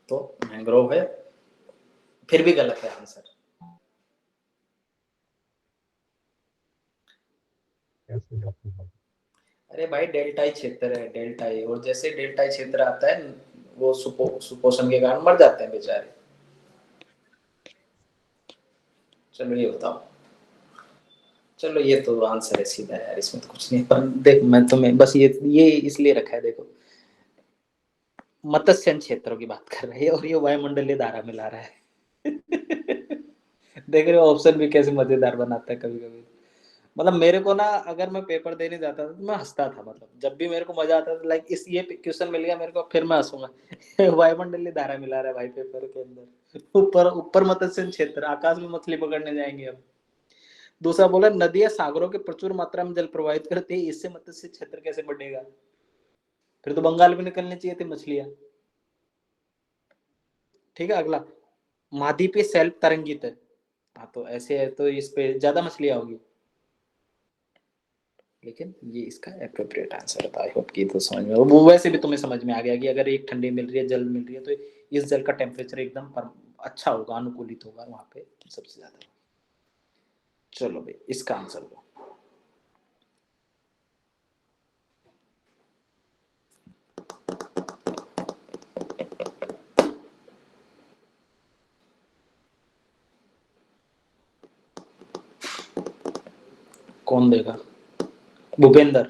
S1: तो मैंग्रोव है, फिर भी गलत है आंसर। अरे भाई डेल्टाई क्षेत्र है, डेल्टाई, और जैसे डेल्टाई क्षेत्र आता है वो सुपोषण के कारण मर जाते हैं बेचारे। चलो ये बताओ, चलो ये तो आंसर है सीधा यार, इसमें तो कुछ नहीं। पर देख मैं तुम्हें बस ये इसलिए रखा है, देखो मत्स्य क्षेत्रों की बात कर रही है और ये वायुमंडलीय धारा में ला रहा है। देख रहे हो ऑप्शन भी कैसे मजेदार बनाता है कभी कभी। मतलब मेरे को ना, अगर मैं पेपर देने जाता था तो मैं हंसता था, मतलब जब भी मेरे को मजा आता था, लाइक इस ये क्वेश्चन मिल गया मेरे को फिर मैं हंसूंगा। वायुमंडलीय धारा मिला रहा है भाई पेपर के अंदर, ऊपर ऊपर मत्स्य क्षेत्र, आकाश में मछली पकड़ने जाएंगे अब। दूसरा बोला नदियां सागरों के प्रचुर मात्रा में जल प्रवाहित करती है, इससे मत्स्य क्षेत्र कैसे बढ़ेगा? फिर तो बंगाल में निकलनी चाहिए थी मछलियां। ठीक है, अगला महाद्वीपीय सेल्फ तरंगित है। हाँ तो ऐसे है तो इस पे ज्यादा मछलियां होगी, लेकिन ये इसका एप्रोप्रिएट आंसर था। आई होप कि तो समझ में, वो वैसे भी तुम्हें समझ में आ गया कि अगर एक ठंडी मिल रही है, जल मिल रही है, तो इस जल का टेम्परेचर एकदम अच्छा होगा, अनुकूलित होगा वहां पे सबसे ज्यादा। चलो भाई इसका आंसर दो। कौन देगा? भूपेंद्र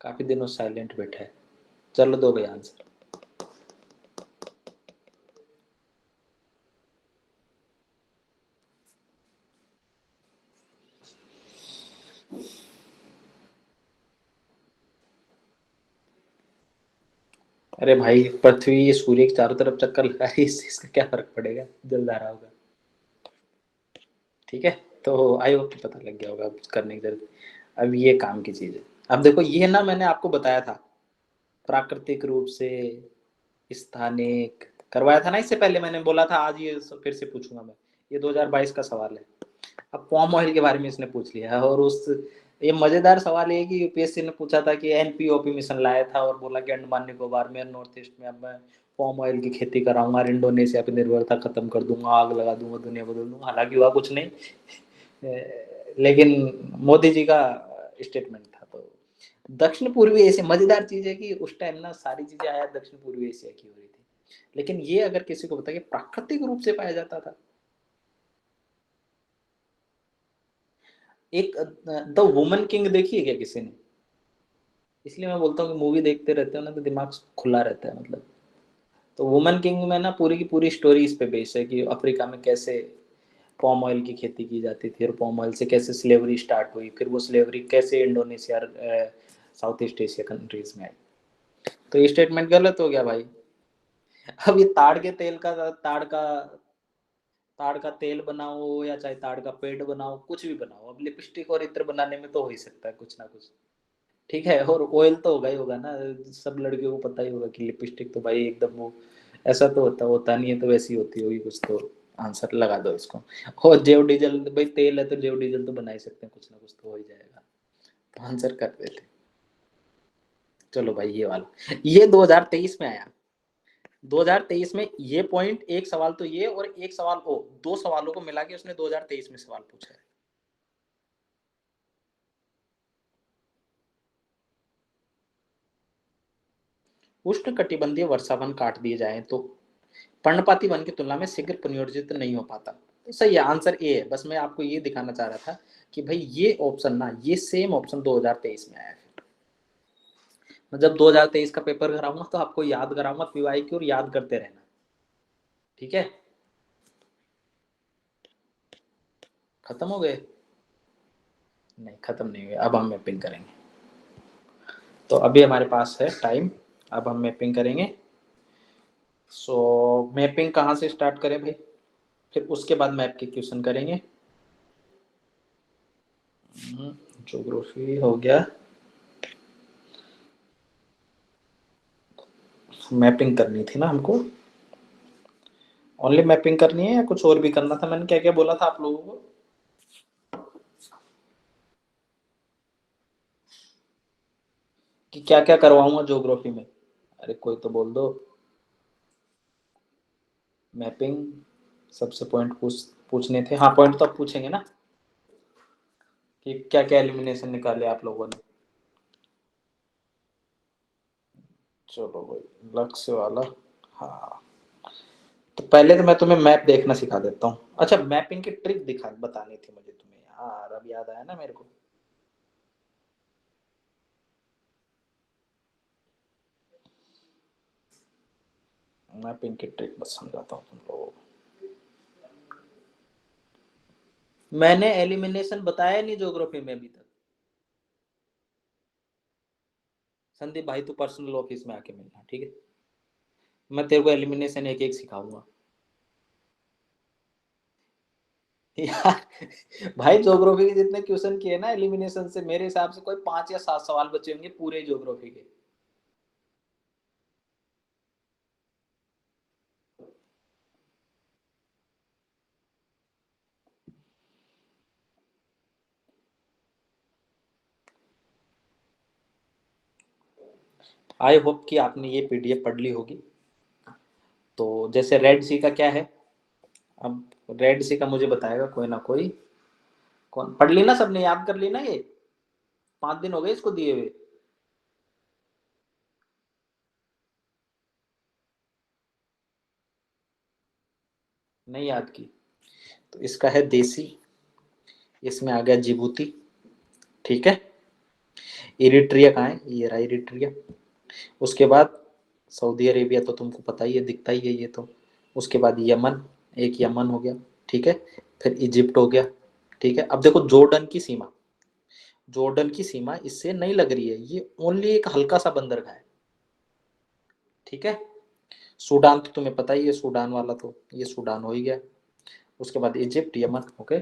S1: काफी दिनों साइलेंट बैठा है। चलो दो भाई आंसर। अरे भाई पृथ्वी ये सूर्य के चारों तरफ चक्कर लगा रही है, इससे इसका क्या फर्क पड़ेगा, जल जा रहा होगा। ठीक है, तो आई होप पता लग गया होगा, कुछ करने की जरूरत। अब ये काम की चीज है। अब देखो ये ना मैंने आपको बताया था प्राकृतिक रूप से स्थानिक करवाया था ना इससे पहले, मैंने बोला था आज ये फिर से पूछूंगा मैं। ये 2022 का सवाल है। अब पॉम ऑयल के बारे में इसने पूछ लिया है, और उस ये मजेदार सवाल है कि यूपीएससी ने पूछा था कि एनपीओपी मिशन लाया था और बोला कि अंडमान निकोबार में नॉर्थ ईस्ट में अब मैं पॉम ऑयल की खेती कराऊंगा और इंडोनेशिया पे निर्भरता खत्म कर दूंगा, आग लगा दूंगा, दुनिया बदल दूंगा। हालांकि हुआ कुछ नहीं, लेकिन मोदी जी का स्टेटमेंट था। तो दक्षिण पूर्वी एशिया, मजेदार चीज है कि उस टाइम ना सारी चीजें आया दक्षिण पूर्वी एशिया की हो रही थी, लेकिन ये अगर किसी को पता कि प्राकृतिक रूप से पाया जाता था। एक द वुमन किंग देखी है क्या किसी ने? इसलिए मैं बोलता हूँ कि मूवी देखते रहते हो ना तो दिमाग खुला रहता है, मतलब। तो वुमन किंग में ना पूरी की पूरी स्टोरी इस पे बेस्ड है कि अफ्रीका में कैसे पॉम ऑयल की खेती की जाती थी और पॉम ऑयल से कैसे स्लेवरी स्टार्ट हुई, फिर वो स्लेवरी कैसे Indonesia south east Asia countries में आई। तो ये स्टेटमेंट गलत हो गया भाई। अब ये ताड़ का तेल बनाओ या चाहे ताड़ का पेड़ बनाओ, कुछ भी बनाओ, अब लिपस्टिक और इत्र बनाने में तो हो ही सकता है कुछ ना कुछ। ठीक है, और ऑयल तो होगा ही होगा ना, सब लड़कियों को पता ही होगा कि लिपस्टिक तो भाई एकदम वो ऐसा तो होता नहीं है, तो वैसी होती होगी कुछ। तो आंसर लगा दो इसको। और जेव डीजल भाई तेल है तो जेव डीजल तो बना ही सकते हैं, कुछ ना कुछ तो हो ही जाएगा। तो आंसर कर देते। चलो भाई ये वाला, ये 2023 में आया। 2023 में ये पॉइंट, एक सवाल तो ये और एक सवाल ओ, दो सवालों को मिला के उसने 2023 में सवाल पूछा है। उष्ण कटिबंधीय वर्षा वन काट दिए जाए तो पर्णपाती वन की तुलना में शीघ्र पुनर्जीवित नहीं हो पाता। तो सही है, आंसर ए है। बस मैं आपको ये दिखाना चाह रहा था कि भाई ये ऑप्शन ना, ये सेम ऑप्शन 2023 में आया है। मैं जब 2023 का पेपर कराऊंगा तो आपको याद कराऊंगा पीवाई की, और याद करते रहना। ठीक है, खत्म हो गए? नहीं खत्म नहीं हुए, अब हम मैपिंग करेंगे। तो अभी हमारे पास है टाइम, अब हम मैपिंग करेंगे। सो मैपिंग कहाँ से स्टार्ट करें भाई? फिर उसके बाद मैप के क्वेश्चन करेंगे। ज्योग्राफी हो गया, मैपिंग करनी थी ना हमको। ओनली मैपिंग करनी है या कुछ और भी करना था? मैंने क्या क्या बोला था आप लोगों को? कि क्या क्या करवाऊंगा ज्योग्राफी में? अरे कोई तो बोल दो। मैपिंग सबसे पॉइंट पूछने थे। हाँ पॉइंट तो अब पूछेंगे ना, कि क्या क्या एलिमिनेशन निकाले आप लोगों ने। चलो भाई लक्ष्य वाला। हाँ तो पहले तो मैं तुम्हें मैप देखना सिखा देता हूँ। अच्छा मैपिंग की ट्रिक दिखा बतानी थी मुझे तुम्हें यार, अब याद आया ना मेरे को। मैपिंग की ट्रिक बस समझाता हूँ तुम लोगों को। मैंने एलिमिनेशन बताया नहीं ज्योग्राफी में अभी तक। संदीप भाई तू पर्सनल ऑफिस में आके मिलना, ठीक है? मैं तेरे को एलिमिनेशन एक एक सिखाऊंगा। यार भाई ज्योग्राफी के जितने क्वेश्चन किए ना एलिमिनेशन से, मेरे हिसाब से कोई 5 या 7 सवाल बचे होंगे पूरे ज्योग्राफी के। आई होप कि आपने ये पीडीएफ पढ़ ली होगी। तो जैसे रेड सी का क्या है, अब रेड सी का मुझे बताएगा कोई ना कोई। कौन पढ़ ली ना, सबने याद कर ली ना? ये 5 दिन हो गए इसको दिए हुए। नहीं याद की तो इसका है देसी, इसमें आ गया जिबूती, ठीक है। इरिट्रिया कहाँ है, ये रहा इरिट्रिया। उसके बाद सऊदी अरेबिया तो तुमको पता ही है, दिखता ही है ये तो। उसके बाद यमन, एक यमन हो गया, ठीक है। फिर इजिप्ट हो गया, ठीक है। अब देखो जॉर्डन की सीमा, जॉर्डन की सीमा इससे नहीं लग रही है, ये ओनली एक हल्का सा बंदरगाह है, ठीक है। सूडान तो तुम्हें पता ही है, सूडान वाला तो ये सूडान हो ही गया। उसके बाद इजिप्ट, यमन, ओके।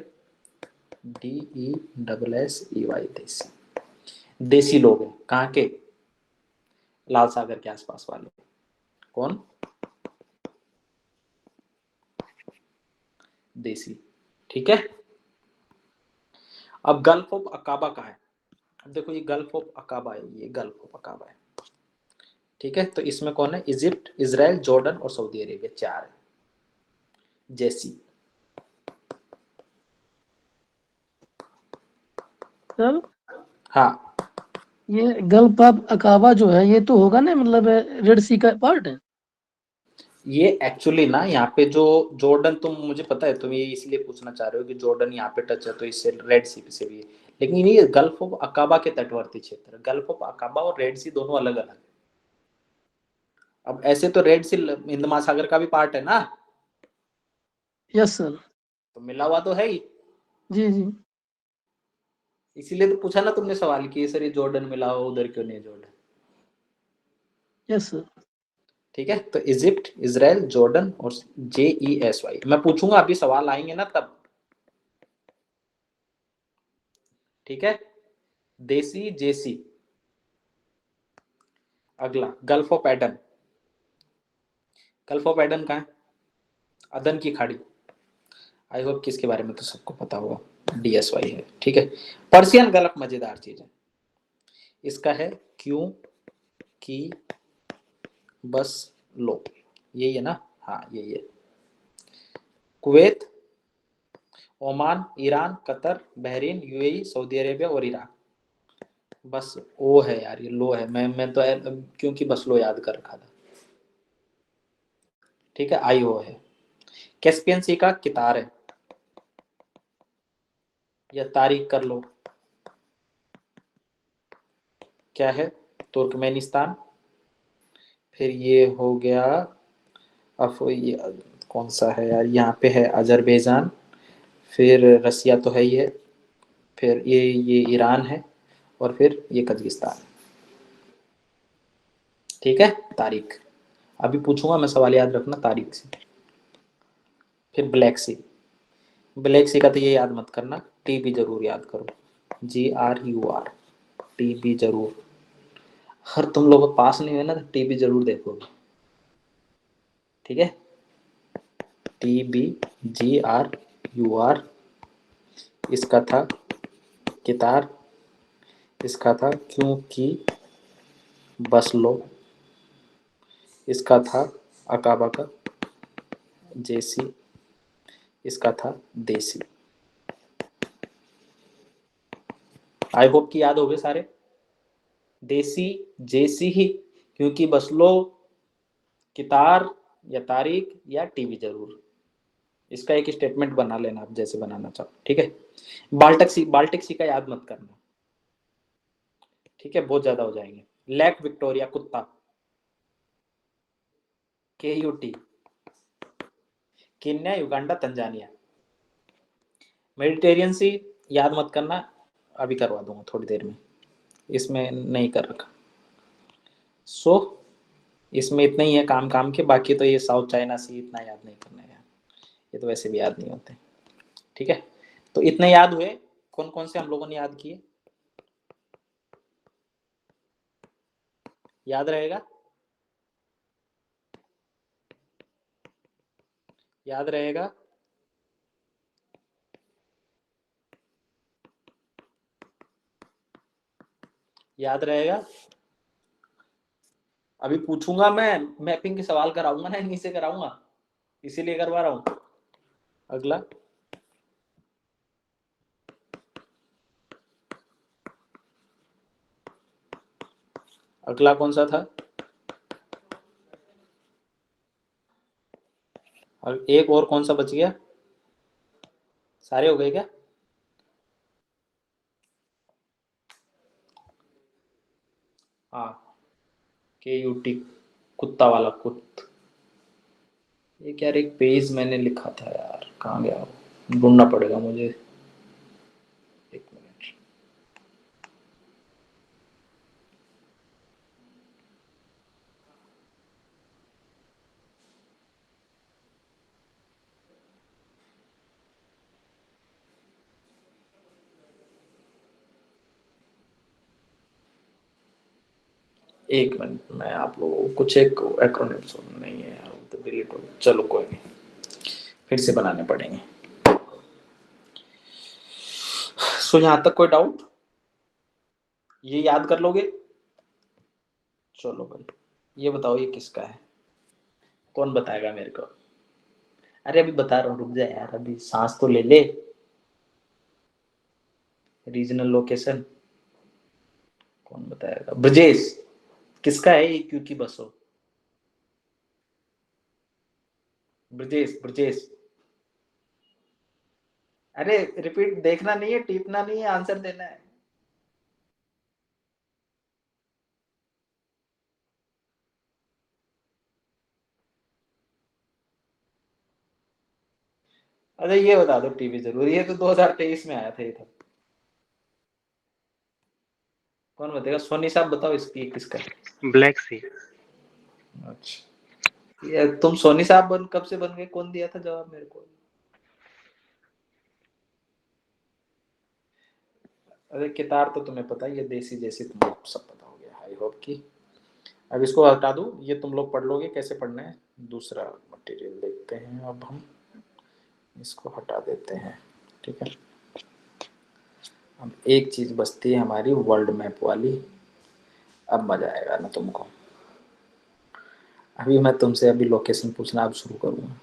S1: DESSEY देसी, देसी लोग हैं कहाँ के, लाल सागर के आसपास वाले। कौन? देसी, ठीक है। अब गल्फ ऑफ अकाबा कहाँ है? अब देखो ये गल्फ ऑफ अकाबा है, ये गल्फ ऑफ अकाबा है, ठीक है। तो इसमें कौन है? इजिप्ट, इजराइल, जॉर्डन और सऊदी अरेबिया, 4 है। जैसी
S2: सर
S1: हाँ,
S2: ये गल्फ ऑफ अकाबा जो है ये तो होगा ना, मतलब रेड सी का पार्ट है।
S1: ये एक्चुअली ना यहाँ पे जो जॉर्डन, तुम मुझे पता है तुम ये इसलिए पूछना चाह रहे हो कि जॉर्डन यहाँ पे टच है तो इससे रेड सी से भी है, लेकिन ये गल्फ ऑफ अकाबा के तटवर्ती क्षेत्र, गल्फ ऑफ अकाबा और रेड सी दोनों अलग अलग है। अब ऐसे तो रेड सी हिंद महासागर का भी पार्ट है ना,
S2: यस सर।
S1: तो मिला हुआ तो है ही,
S2: जी जी।
S1: इसीलिए तो पूछा ना तुमने सवाल कि सर ये जॉर्डन मिला हो, उधर क्यों नहीं जॉर्डन,
S2: यस सर।
S1: ठीक है। तो इजिप्ट, इजराइल, जॉर्डन और JESY। मैं पूछूंगा, अभी सवाल आएंगे ना तब, ठीक है। देसी, जेसी। अगला gulf of Aden, gulf of Aden कहाँ है? अदन की खाड़ी। आई होप कि इसके बारे में तो सबको पता होगा, DSY है, ठीक है। पर्शियन गल्फ मजेदार चीज है, इसका है क्यों कि बस लो, यही है ना? हाँ यही है। Kuwait, Oman, Iran, Qatar, Bahrain, UAE, Saudi Arabia और इराक। बस ओ है यार, ये लो है। मैं तो क्योंकि बस लो याद कर रखा था, ठीक है। IO है। कैस्पियन सी का कितार है, या तारीख कर लो, क्या है? तुर्कमेनिस्तान। फिर ये हो गया, अब ये कौन सा है यार, यहाँ पे है अजरबैजान। फिर रसिया तो है ही है। फिर ये ईरान है। और फिर ये कजाकिस्तान, ठीक है। तारीख अभी पूछूंगा मैं, सवाल याद रखना तारीख से। फिर ब्लैक सी, ब्लैक सी का तो ये याद मत करना, TB जरूर याद करो, GRUR, TB जरूर। हर तुम लोग पास नहीं हुए ना तो TB जरूर देखोगे, ठीक है। TBGRUR। इसका था कितार, इसका था क्योंकि बस लो, इसका था अकाबा का जेसी, इसका था देसी। आई होप कि याद हो गए सारे। देसी, जेसी ही, क्योंकि बस लो, कितार या तारीख या TB जरूर। इसका एक स्टेटमेंट बना लेना आप जैसे बनाना चाहो, ठीक है। बाल्टिक सी का याद मत करना, ठीक है, बहुत ज्यादा हो जाएंगे। लेक विक्टोरिया, कुत्ता, KUT, Kenya, Uganda, Tanzania. Mediterranean sea याद मत करना, अभी करवा दूंगा थोड़ी देर में, इसमें नहीं कर रखा। सो इसमें इतना ही है काम काम के, बाकी तो ये साउथ चाइना सी इतना याद नहीं करना है, ये तो वैसे भी याद नहीं होते, ठीक है, तो इतने याद हुए। कौन कौन से हम लोगों ने याद किए, याद रहेगा, याद रहेगा? याद रहेगा? अभी पूछूंगा मैं, मैपिंग के सवाल कराऊंगा ना, इन्हीं से कराऊंगा, इसीलिए करवा रहा हूं। अगला अगला कौन सा था? और एक और कौन सा बच गया? सारे हो गए क्या? हाँ, KUT, कुत्ता वाला कुत। ये क्या, एक पेज मैंने लिखा था यार, कहाँ गया वो, ढूंढना पड़ेगा मुझे, एक मिनट। एक मिनट, मैं आप लोगों को कुछ एक एक्रोनिम नहीं है यार, तो डिलीट हो, चलो कोई नहीं, फिर से बनाने पड़ेंगे। सो यहाँ तक कोई डाउट? ये याद कर लोगे? चलो भाई, ये बताओ ये किसका है, कौन बताएगा मेरे को? अरे अभी बता रहा हूँ, रुक जा यार, अभी सांस तो ले ले। रीजनल लोकेशन कौन बताएगा? ब्रजेश, किसका है ये, क्योंकि बसो? ब्रजेश, ब्रजेश, अरे रिपीट देखना नहीं है, टीपना नहीं है, आंसर देना है। अरे ये बता दो, टीवी जरूरी है, तो 2023 में आया था ये तो। कौन बताएगा? सोनी साहब बताओ, इसकी किसका है?
S6: ब्लैक सी।
S1: अच्छा, ये तुम सोनी साहब कब से बन गए? कौन दिया था जवाब मेरे को? अरे कितार तो तुम्हें पता ही है, देसी जैसी तुम्हें सब पता हो गया, आई होप कि। अब इसको हटा दूं, ये तुम लोग पढ़ लोगे, कैसे पढ़ना है? दूसरा मटेरियल देखते हैं अब हम, इसको हटा देते हैं, ठीक है। अब एक चीज बचती है हमारी, वर्ल्ड मैप वाली। अब मजा आएगा ना तुमको। अभी मैं तुमसे अभी लोकेशन पूछना अब शुरू करूंगा।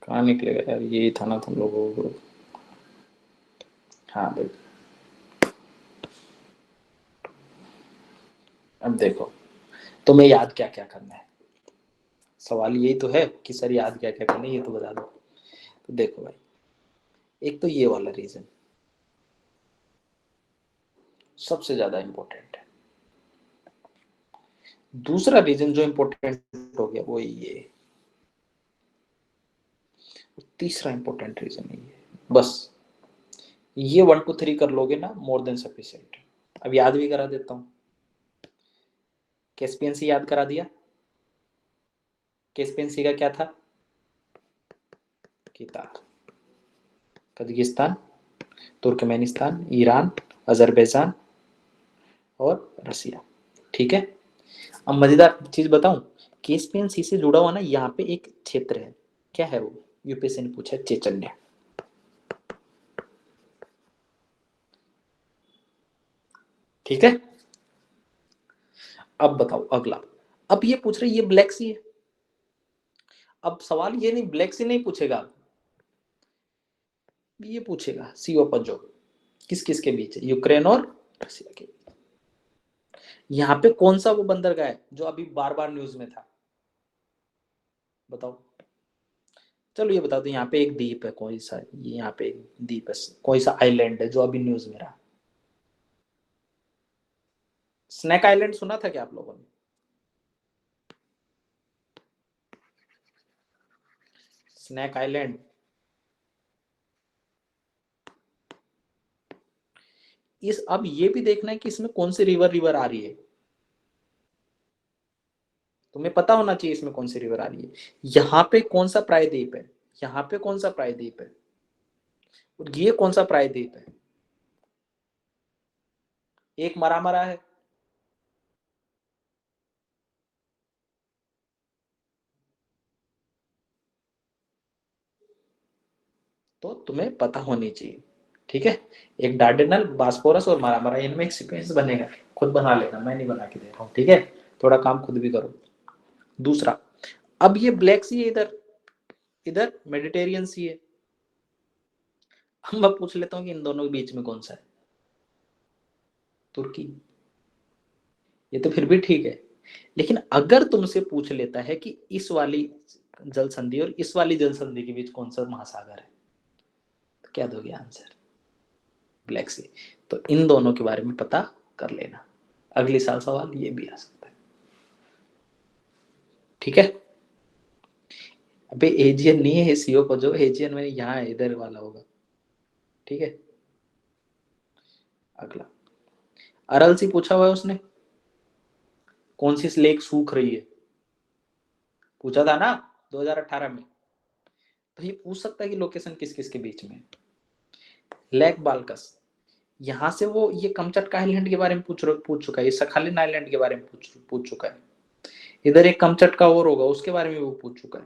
S1: कहाँ निकलेगा यार, यही था ना तुम लोगों को। हाँ भाई, अब देखो तुम्हें याद क्या क्या करना है, सवाल यही तो है कि सर याद क्या क्या करना है, ये तो बता दो। तो देखो भाई, एक तो ये वाला रीजन सबसे ज्यादा इंपॉर्टेंट है। दूसरा रीजन जो इंपॉर्टेंट हो गया वो ये। तीसरा इंपॉर्टेंट रीजन है ये। बस ये 1 2 3 कर लोगे ना, मोर देन सफिशिएंट। अब याद भी करा देता हूँ। कैस्पियन सी याद करा दिया। कैस्पियन सी का क्या था? किताब, कजाकिस्तान, तुर्कमेनिस्तान, ईरान, अजरबैजान और रसिया, ठीक है। अब मजेदार चीज बताऊं, कैस्पियन सी से जुड़ा हुआ ना यहाँ पे एक क्षेत्र है, क्या है वो? यूपीएससी ने पूछा, चेचन्या। ठीक है। अब बताओ अगला। अब ये पूछ रहे ये ब्लैक सी है। अब सवाल ये नहीं, ब्लैक सी नहीं पूछेगा, ये पूछेगा सी ओपन जो किस किस के बीच है, यूक्रेन और रसिया के। यहाँ पे कौन सा वो बंदरगाह है जो अभी बार बार न्यूज में था? बताओ। चलो ये बता दो, यहाँ पे एक द्वीप है, कोई सा, ये यहाँ पे एक द्वीप है, कोई सा आइलैंड है जो अभी न्यूज में रहा? स्नैक आइलैंड सुना था क्या आप लोगों ने? स्नैक आइलैंड, इस अब ये भी देखना है कि इसमें कौन सी रिवर आ रही है, तुम्हें पता होना चाहिए इसमें कौन सी रिवर आ रही है, यहाँ पे कौन सा प्रायद्वीप है, यहाँ पे कौन सा प्रायद्वीप है, और ये कौन सा प्रायद्वीप है, एक मरा है, तो तुम्हें पता होनी चाहिए, ठीक है। एक डार्डेनल, बास्फोरस और मारामारा, इनमें एक सीक्वेंस बनेगा, खुद बना लेना, मैं नहीं बना के दे रहा हूँ, ठीक है, थोड़ा काम खुद भी करो। दूसरा, अब ये ब्लैक सी है, इधर इधर मेडिटेरियन सी है, हम अब पूछ लेता हूँ कि इन दोनों के बीच में कौन सा है, तुर्की, ये तो फिर भी ठीक है। लेकिन अगर तुमसे पूछ लेता है कि इस वाली जल संधि और इस वाली जल संधि के बीच कौन सा महासागर है, तो क्या दोगे आंसर, ब्लैक सी। तो इन दोनों के बारे में पता कर लेना, अगले साल सवाल ये भी आ सकता है, ठीक है। अबे एजियन नहीं है सीओ को, जो एजियन में यहाँ है, इधर वाला होगा, ठीक है। अगला, अरल सी पूछा हुआ है उसने, कौन सी लेक सूख रही है, पूछा था ना 2018 में, तो ये पूछ सकता है कि लोकेशन किस किस के बीच में। लेक बाल्कस, यहां से वो ये कमचटका आइलैंड के बारे में पूछ चुका है, ये सखालिन आइलैंड के बारे में पूछ चुका है, इधर एक कमचटका और होगा उसके बारे में वो पूछ चुका है।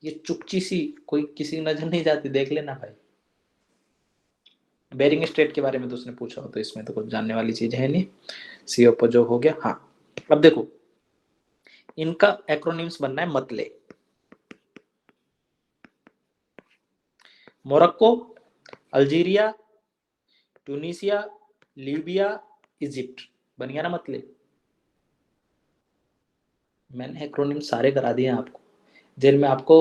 S1: ये चुपची सी कोई किसी की नजर नहीं जाती, देख लेना भाई। बेरिंग स्ट्रेट के बारे में तो उसने पूछा हो, तो इसमें तो कुछ जानने वाली चीज है नहीं। सीओपो जो हो गया। हाँ, अब देखो इनका एक्रोनिम्स बनना है मतले, Morocco, Algeria, Tunisia, Libya, Egypt, बन गया ना मतले। मैंने एक्रोनिम सारे करा दिए आपको, जिनमें आपको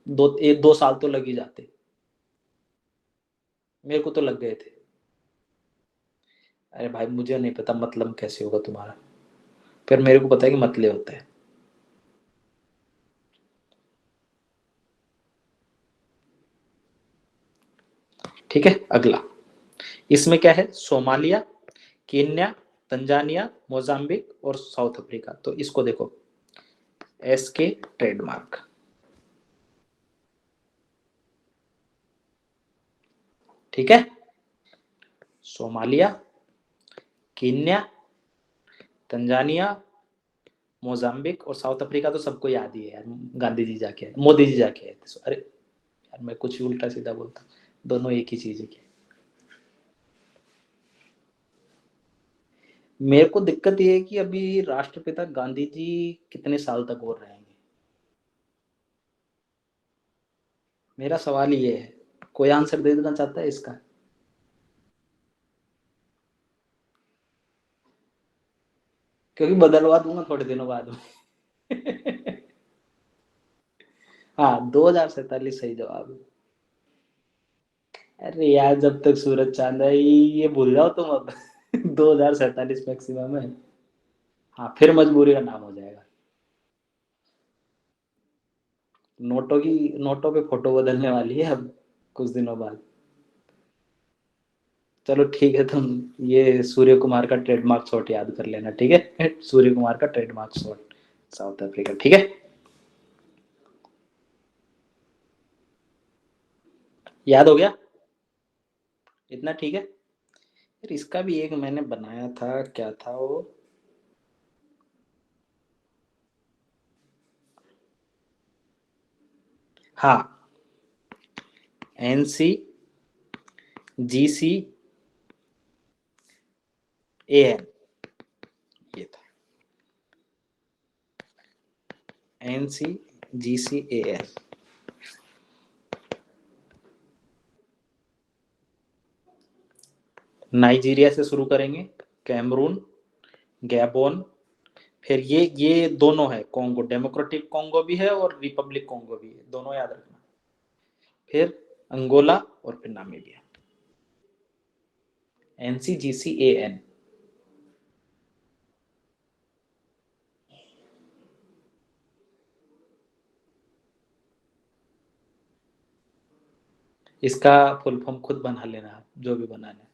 S1: 2 साल तो लग ही जाते, मेरे को तो लग गए थे। अरे भाई मुझे नहीं पता मतलब कैसे होगा तुम्हारा, फिर मेरे को पता है कि मतले होता है। ठीक है, अगला, इसमें क्या है, सोमालिया, केन्या, तंजानिया, मोजाम्बिक और साउथ अफ्रीका। तो इसको देखो, एस के ट्रेडमार्क, ठीक है। सोमालिया, केन्या, तंजानिया, मोजाम्बिक और साउथ अफ्रीका तो सबको याद ही है यार, गांधी जी जाके आए, मोदी जी जाके आए थे। अरे यार मैं कुछ उल्टा सीधा बोलता, दोनों एक ही चीज है। मेरे को दिक्कत ये है कि अभी राष्ट्रपिता गांधी जी कितने साल तक और रहेंगे, मेरा सवाल ये है। कोई आंसर दे देना चाहता है इसका? क्योंकि बदलवा दूंगा थोड़े दिनों बाद में हाँ, 2047 सही जवाब है। अरे यार जब तक सूरज चांद है, ये भूल जाओ तुम अब 2047 मैक्सिमम है। हाँ, फिर मजबूरी का नाम हो जाएगा, नोटों पे फोटो बदलने वाली है अब कुछ दिनों बाद। चलो ठीक है, तुम ये सूर्य कुमार का ट्रेडमार्क शॉट याद कर लेना, ठीक है सूर्य कुमार का ट्रेडमार्क शॉट, साउथ अफ्रीका, ठीक है। याद हो गया इतना, ठीक है। फिर इसका भी एक मैंने बनाया था, क्या था वो, हाँ, NC GC AN, ये था NC GC AN। नाइजीरिया से शुरू करेंगे, कैमरून, गैबोन, फिर ये दोनों है, कॉन्गो, डेमोक्रेटिक कॉन्गो भी है और रिपब्लिक कॉन्गो भी है, दोनों याद रखना। फिर अंगोला और फिर नामीबिया, NCGCAN। इसका फुल फॉर्म खुद बना लेना आप, जो भी बनाना है,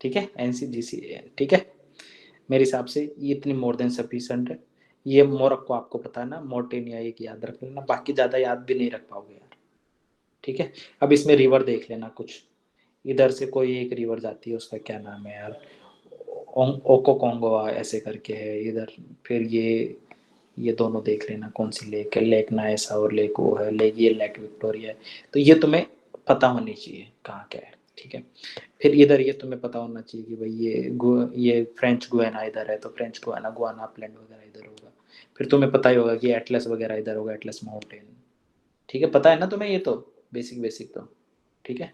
S1: ठीक है। NCGCAN, ठीक है। मेरे हिसाब से ये इतनी मोर देन सफिशिएंट है। ये मोरक्को आपको पता है ना, मोर्टेनिया एक याद रख लेना, बाकी ज्यादा याद भी नहीं रख पाओगे यार, ठीक है। अब इसमें रिवर देख लेना कुछ, इधर से कोई एक रिवर जाती है, उसका क्या नाम है यार, ओको कोंगो ऐसे करके है इधर। फिर ये दोनों देख लेना कौन सी लेक है, लेक नायसा और लेक वो है, लेक ये लेक विक्टोरिया है। तो ये तुम्हें पता होनी चाहिए कहाँ क्या है, ठीक है। फिर इधर ये तुम्हें पता होना चाहिए कि भाई ये फ्रेंच गुयाना इधर है, तो फ्रेंच गुयाना गुआना प्लेन वगैरह इधर होगा। फिर तुम्हें पता ही होगा कि एटलस वगैरह इधर होगा, एटलस माउंटेन, ठीक है। पता है ना तुम्हें ये तो बेसिक तो, ठीक है।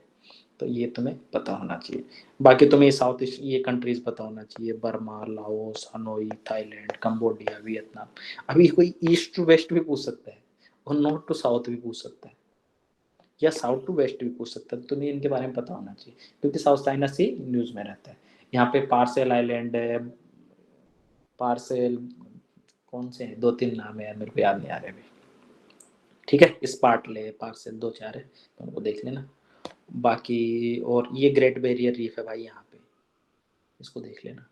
S1: तो ये तुम्हें पता होना चाहिए। बाकी तुम्हें साउथ ईस्ट ये कंट्रीज पता होना चाहिए, Burma, Laos, Hanoi, Thailand, Cambodia, Vietnam. अभी कोई ईस्ट टू वेस्ट भी पूछ सकता है और नॉर्थ टू साउथ भी पूछ सकता है, या साउथ टू वेस्ट भी पूछ सकता है। तो तुम्हें इनके बारे में पता होना चाहिए, क्योंकि साउथ चाइना सी न्यूज में रहता है। यहाँ पे पार्सेल आइलैंड है, पार्सेल कौन से हैं, 2-3 नाम है यार, मेरे को याद नहीं आ रहे अभी, ठीक है। स्पार्टले, पार्सेल 2-4 है, तो उनको देख लेना। बाकी और ये ग्रेट बैरियर रीफ है भाई यहाँ पे, इसको देख लेना।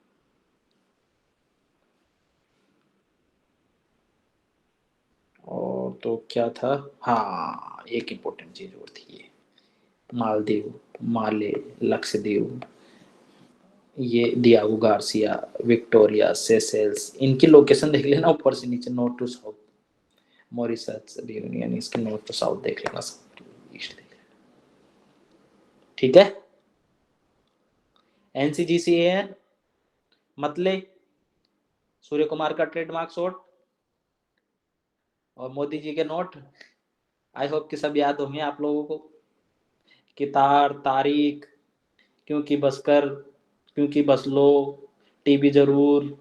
S1: और तो क्या था, हाँ एक इम्पोर्टेंट चीज और थी, ये मालदीव, माले, लक्षद्वीप, ये दियागो गार्सिया, विक्टोरिया, सेशेल्स, इनकी लोकेशन देख लेना ऊपर से नीचे, north to south. Mauritius, Reunion, इसके नॉर्थ टू साउथ देख लेना, साउथ टू ईस्ट देख लेना, ठीक है। NCGCAN मतलब सूर्य कुमार का ट्रेडमार्क शॉट और मोदी जी के नोट, आई होप कि सब याद होंगे आप लोगों को, कितार, तारीख, क्योंकि बसकर, क्योंकि बस लो, टीबी जरूर,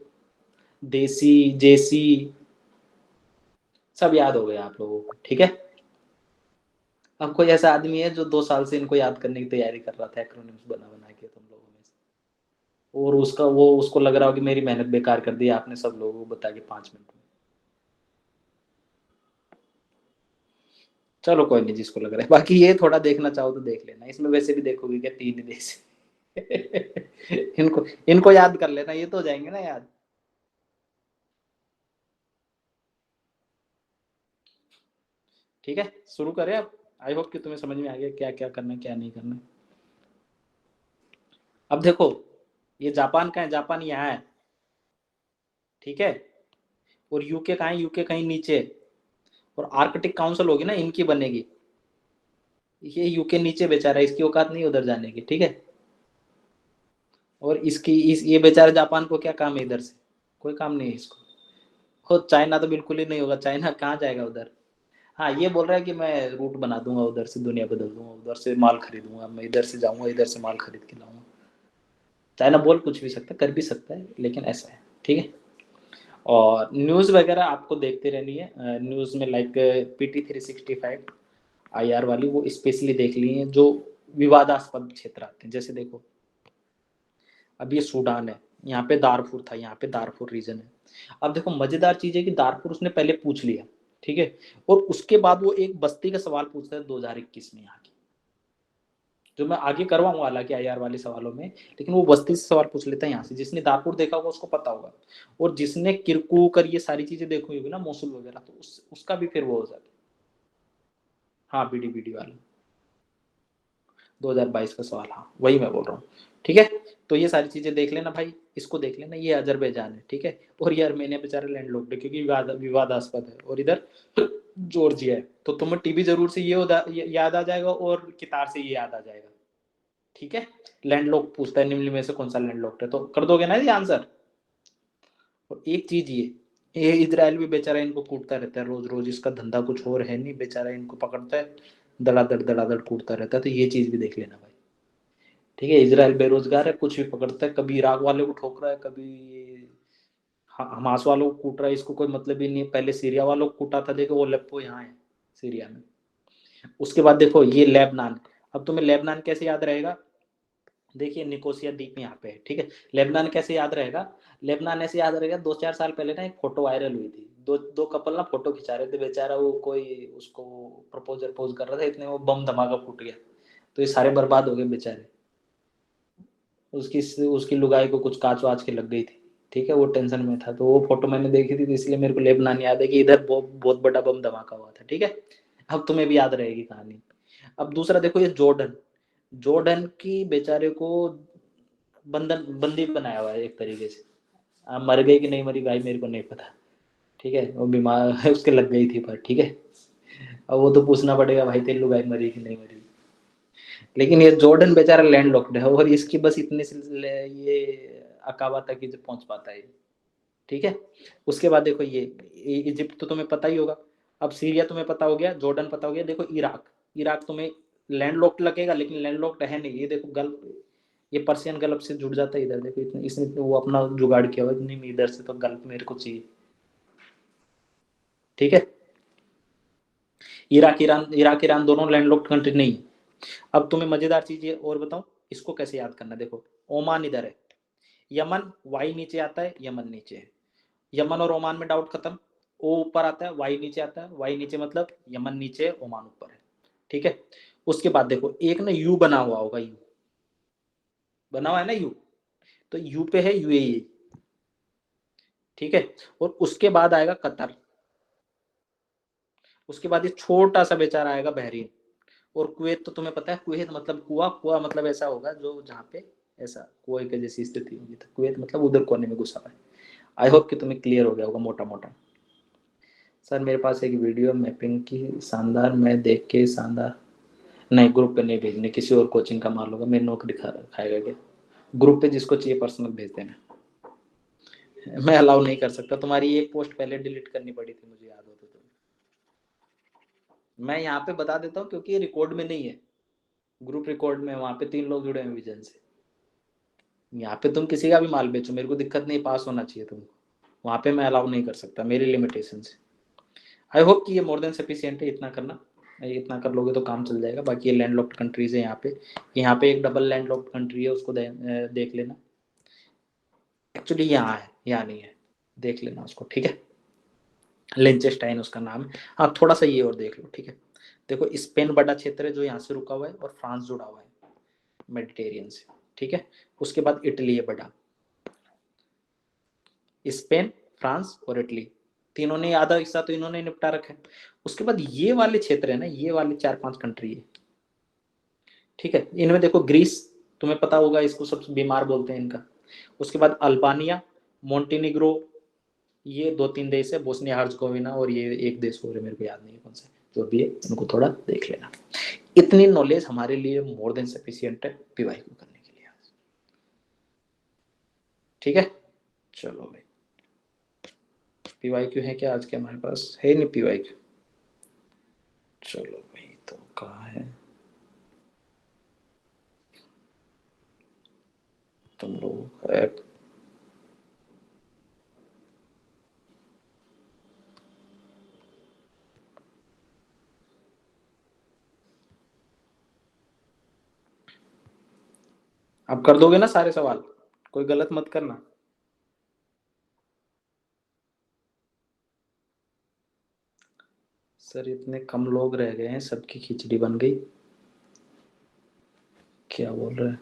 S1: देसी, जेसी, सब याद हो गया आप लोगों को, ठीक है। अब कोई ऐसा आदमी है जो 2 साल से इनको याद करने की तैयारी कर रहा था, एक्रोनिम्स बना बना के तुम लोगों में से, और उसको लग रहा हो कि मेरी मेहनत बेकार कर दी आपने सब लोगों को बता के 5 मिनट में। चलो कोई नहीं, जिसको लग रहा है। बाकी ये थोड़ा देखना चाहो तो देख लेना, इसमें वैसे भी देखोगे क्या 3 देश इनको याद कर लेना, ये तो हो जाएंगे ना याद, ठीक है। शुरू करें अब, आई होप कि तुम्हें समझ में आ गया क्या क्या करना है क्या नहीं करना। अब देखो ये जापान का है, जापान यहाँ है, ठीक है। और यूके कहाँ है, यूके कहीं नीचे, और आर्कटिक काउंसिल होगी ना इनकी बनेगी, ये यूके नीचे बेचारा, इसकी औकात नहीं उधर जाने की, ठीक है। और ये बेचारा जापान को क्या काम है इधर से, कोई काम नहीं है इसको। खुद चाइना तो बिल्कुल ही नहीं होगा, चाइना कहाँ जाएगा उधर। हाँ ये बोल रहा है कि मैं रूट बना दूंगा उधर से, दुनिया बदल दूंगा, उधर से माल खरीदूंगा, मैं इधर से जाऊंगा, इधर से माल खरीद के लाऊंगा। चाइना बोल कुछ भी सकता है, कर भी सकता है, लेकिन ऐसा है, ठीक है। और न्यूज़ वगैरह आपको देखते रहनी है, न्यूज़ में लाइक PT365 IR वाली, वो स्पेशली देख ली है जो विवादास्पद क्षेत्र आते हैं। जैसे देखो अब ये सूडान है, यहाँ पे दारफुर था, यहाँ पे दारफुर रीजन है। अब देखो मजेदार चीज है कि दारफुर उसने पहले पूछ लिया, ठीक है, और उसके बाद वो एक बस्ती का सवाल पूछता है 2021 में यहाँ की, जो मैं आगे करवाऊंगा हालांकि IR वाले सवालों में, लेकिन वो बस्ती से सवाल पूछ लेता है यहाँ से। जिसने दारपुर देखा होगा उसको पता होगा, और जिसने किरकुक और ये सारी चीजें देखी होगी ना, मोसुल वगैरह, तो उसका भी फिर वो हो जाता है। हाँ बीडी वाला 2022 का सवाल, हाँ वही मैं बोल रहा हूँ, ठीक है। तो ये सारी चीजें देख लेना भाई, इसको देख लेना, ये अजरबैजान है, ठीक है। और ये अर्मेनिया बेचारा लैंडलॉक्ड है क्योंकि विवादास्पद है, और इधर जॉर्जिया है। तो तुम्हें टीबी जरूर से ये याद आ जाएगा, और कितार से ये याद आ जाएगा, ठीक है। लैंडलॉक्ड पूछता है निम्न में से कौन सा लैंडलॉक्ड है, तो कर दोगे ना ये आंसर। और एक चीज ये इजराइल भी बेचारा इनको कूटता रहता है रोज रोज, इसका धंधा कुछ और है नहीं, बेचारा इनको पकड़ता है, दड़ादड़ कूटता रहता है। तो ये चीज भी देख लेना भाई, ठीक है। इजराइल बेरोजगार है, कुछ भी पकड़ता है, कभी इराक वाले को ठोक रहा है, कभी हमास वालों को कूट रहा है, इसको कोई मतलब ही नहीं है। पहले सीरिया वालों को कूटा था, देखो वो लेप्पो यहाँ है सीरिया में। उसके बाद देखो ये लेबनान, अब तुम्हें लेबनान कैसे याद रहेगा, देखिए निकोसिया द्वीप यहाँ पे है, ठीक है। लेबनान कैसे याद रहेगा, लेबनान ऐसे याद रहेगा, 2-4 साल पहले ना एक फोटो वायरल हुई थी, दो कपल ना फोटो खिंचा रहे थे, बेचारा वो कोई उसको प्रपोज कर रहा था, इतने वो बम धमाका फूट गया, तो ये सारे बर्बाद हो गए बेचारे। उसकी उसकी लुगाई को कुछ कांच वाच के लग गई थी, ठीक है, वो टेंशन में था, तो वो फोटो मैंने देखी थी, तो इसलिए मेरे को लेबनान याद है कि इधर बहुत बड़ा बम धमाका हुआ था, ठीक है। अब तुम्हें भी याद रहेगी कहानी। अब दूसरा देखो, ये जॉर्डन, जॉर्डन की बेचारे को बंदी बनाया हुआ है एक तरीके से। मर गई कि नहीं मरी भाई मेरे को नहीं पता, ठीक है, वो बीमार है, उसके लग गई थी पर, ठीक है। अब वो तो पूछना पड़ेगा भाई तेरी लुगाई मरी कि नहीं मरी। लेकिन ये जॉर्डन बेचारा लैंड लॉक्ड है, और इसकी बस इतने से ये अकाबा तक ही पहुंच पाता है, ठीक है। उसके बाद देखो ये इजिप्ट तो तुम्हें पता ही होगा। अब सीरिया तुम्हें पता हो गया, जॉर्डन पता हो गया। देखो इराक, इराक तुम्हें लैंड लॉक्ड लगेगा, लेकिन लैंड लॉक्ड है नहीं। ये देखो गल्फ, ये पर्सियन गल्फ से जुड़ जाता है इधर, देखो इतने इसने वो अपना जुगाड़ किया हुआ, नहीं इधर से तो गल्फ मेरे को चाहिए, ठीक है। इराक ईरान दोनों लैंड लॉक्ड कंट्री नहीं है। अब तुम्हें मजेदार चीज ये और बताऊं, इसको कैसे याद करना। देखो ओमान इधर है, यमन वाई नीचे आता है, यमन नीचे है, यमन और ओमान में डाउट खत्म। ओ ऊपर आता है, वाई नीचे आता है, वाई नीचे मतलब यमन नीचे है, ओमान ऊपर है, ठीक है। उसके बाद देखो एक ना यू बना हुआ होगा, यू बना हुआ है ना यू, तो यू पे है यूएई, ठीक है। और उसके बाद आएगा कतर, उसके बाद ये छोटा सा बेचारा आएगा बहरीन, और कुवैत तो तुम्हें पता है, कुवैत मतलब कुआ, कुआ मतलब ऐसा होगा जो जहाँ पे ऐसा कुएं के जैसी स्थिति होगी, तो कुवैत मतलब उधर कोने में घुसा हुआ है। आई होप कि तुम्हें क्लियर हो गया होगा मोटा मोटा। सर मेरे पास एक वीडियो मैपिंग की शानदार, मैं देख के शानदार, नहीं ग्रुप पे नहीं भेजने, किसी और कोचिंग का माल होगा, मेरी नौकरी खाएगा क्या। ग्रुप पे जिसको चाहिए पर्सनल भेज देना, मैं अलाउ नहीं कर सकता। तुम्हारी एक पोस्ट पहले डिलीट करनी पड़ी थी, मुझे याद हो तो। मैं यहाँ पे बता देता हूँ क्योंकि ये रिकॉर्ड में नहीं है, ग्रुप रिकॉर्ड में, वहाँ पे 3 लोग जुड़े हैं विजन से। यहाँ पे तुम किसी का भी माल बेचो, मेरे को दिक्कत नहीं, पास होना चाहिए तुमको, वहाँ पे मैं अलाउ नहीं कर सकता, मेरी लिमिटेशन से। आई होप कि ये मोर देन सफिशिएंट है, इतना करना, इतना कर लोगे तो काम चल जाएगा। बाकी ये लैंड लॉक्ड कंट्रीज है, यहाँ पे एक डबल लैंड लॉक्ड कंट्री है, उसको देख लेना। एक्चुअली यहाँ है, यहाँ नहीं है, देख लेना उसको, ठीक है। लिंचेस्टाइन उसका नाम है। हाँ थोड़ा सा ये और देख लो, ठीक है। देखो स्पेन बड़ा क्षेत्र है जो यहाँ से रुका हुआ है, और फ्रांस जुड़ा हुआ है मेडिटेरियन से, ठीक है। उसके बाद इटली है बड़ा, स्पेन फ्रांस और इटली, तीनों ने आधा हिस्सा तो इन्होंने निपटा रखा है। उसके बाद ये वाले क्षेत्र है ना, ये वाले 4-5 कंट्री है, ठीक है। इनमें देखो ग्रीस, तुम्हें पता होगा इसको सबसे बीमार बोलते हैं इनका। उसके बाद अल्बानिया, मोंटेनिग्रो, ये 2-3 देश है, बोस्निया हर्जगोविना, और ये एक देश और है मेरे को याद नहीं है कौन सा, जो भी है इनको थोड़ा देख लेना। इतनी नॉलेज हमारे लिए मोर देन सफिशिएंट है पीवाईक्यू करने के लिए, ठीक है। चलो भाई पीवाईक्यू है क्या आज के हमारे पास, है नहीं पीवाईक्यू। चलो भाई तो कहाँ है तुम लोग, अब कर दोगे ना सारे सवाल, कोई गलत मत करना। सर इतने कम लोग रह गए हैं, सबकी खिचड़ी बन गई, क्या बोल रहे हैं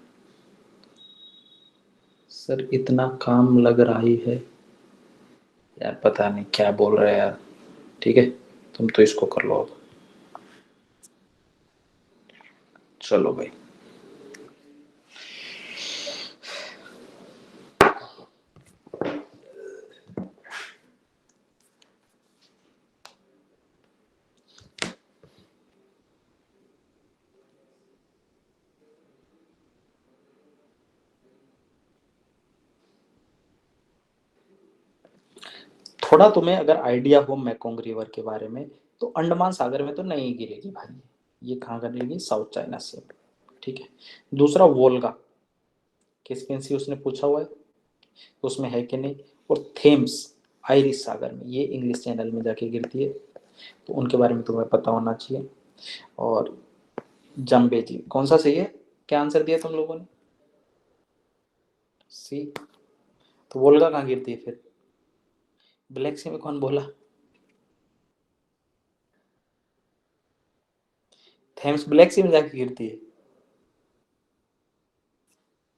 S1: सर, इतना काम लग रही है यार, पता नहीं क्या बोल रहे हैं यार, ठीक है। तुम तो इसको कर लो अब, चलो भाई। थोड़ा तुम्हें अगर आइडिया हो मैकोंग रिवर के बारे में, तो अंडमान सागर में तो नहीं गिरेगी भाई, ये कहाँ गिरेगी, साउथ चाइना सी, ठीक है। दूसरा वोल्गा, कैस्पियन सी उसने पूछा हुआ है, तो उसमें है कि नहीं। और थेम्स आयरिश सागर में, ये इंग्लिश चैनल में जाके गिरती है, तो उनके बारे में तुम्हें पता होना चाहिए। और जम्बेजी कौन सा सही है, क्या आंसर दिया तुम लोगों ने, सी, तो वोल्गा कहाँ गिरती है फिर? ब्लैक सी में कौन बोला? थेम्स ब्लैक सी में जाके गिरती है।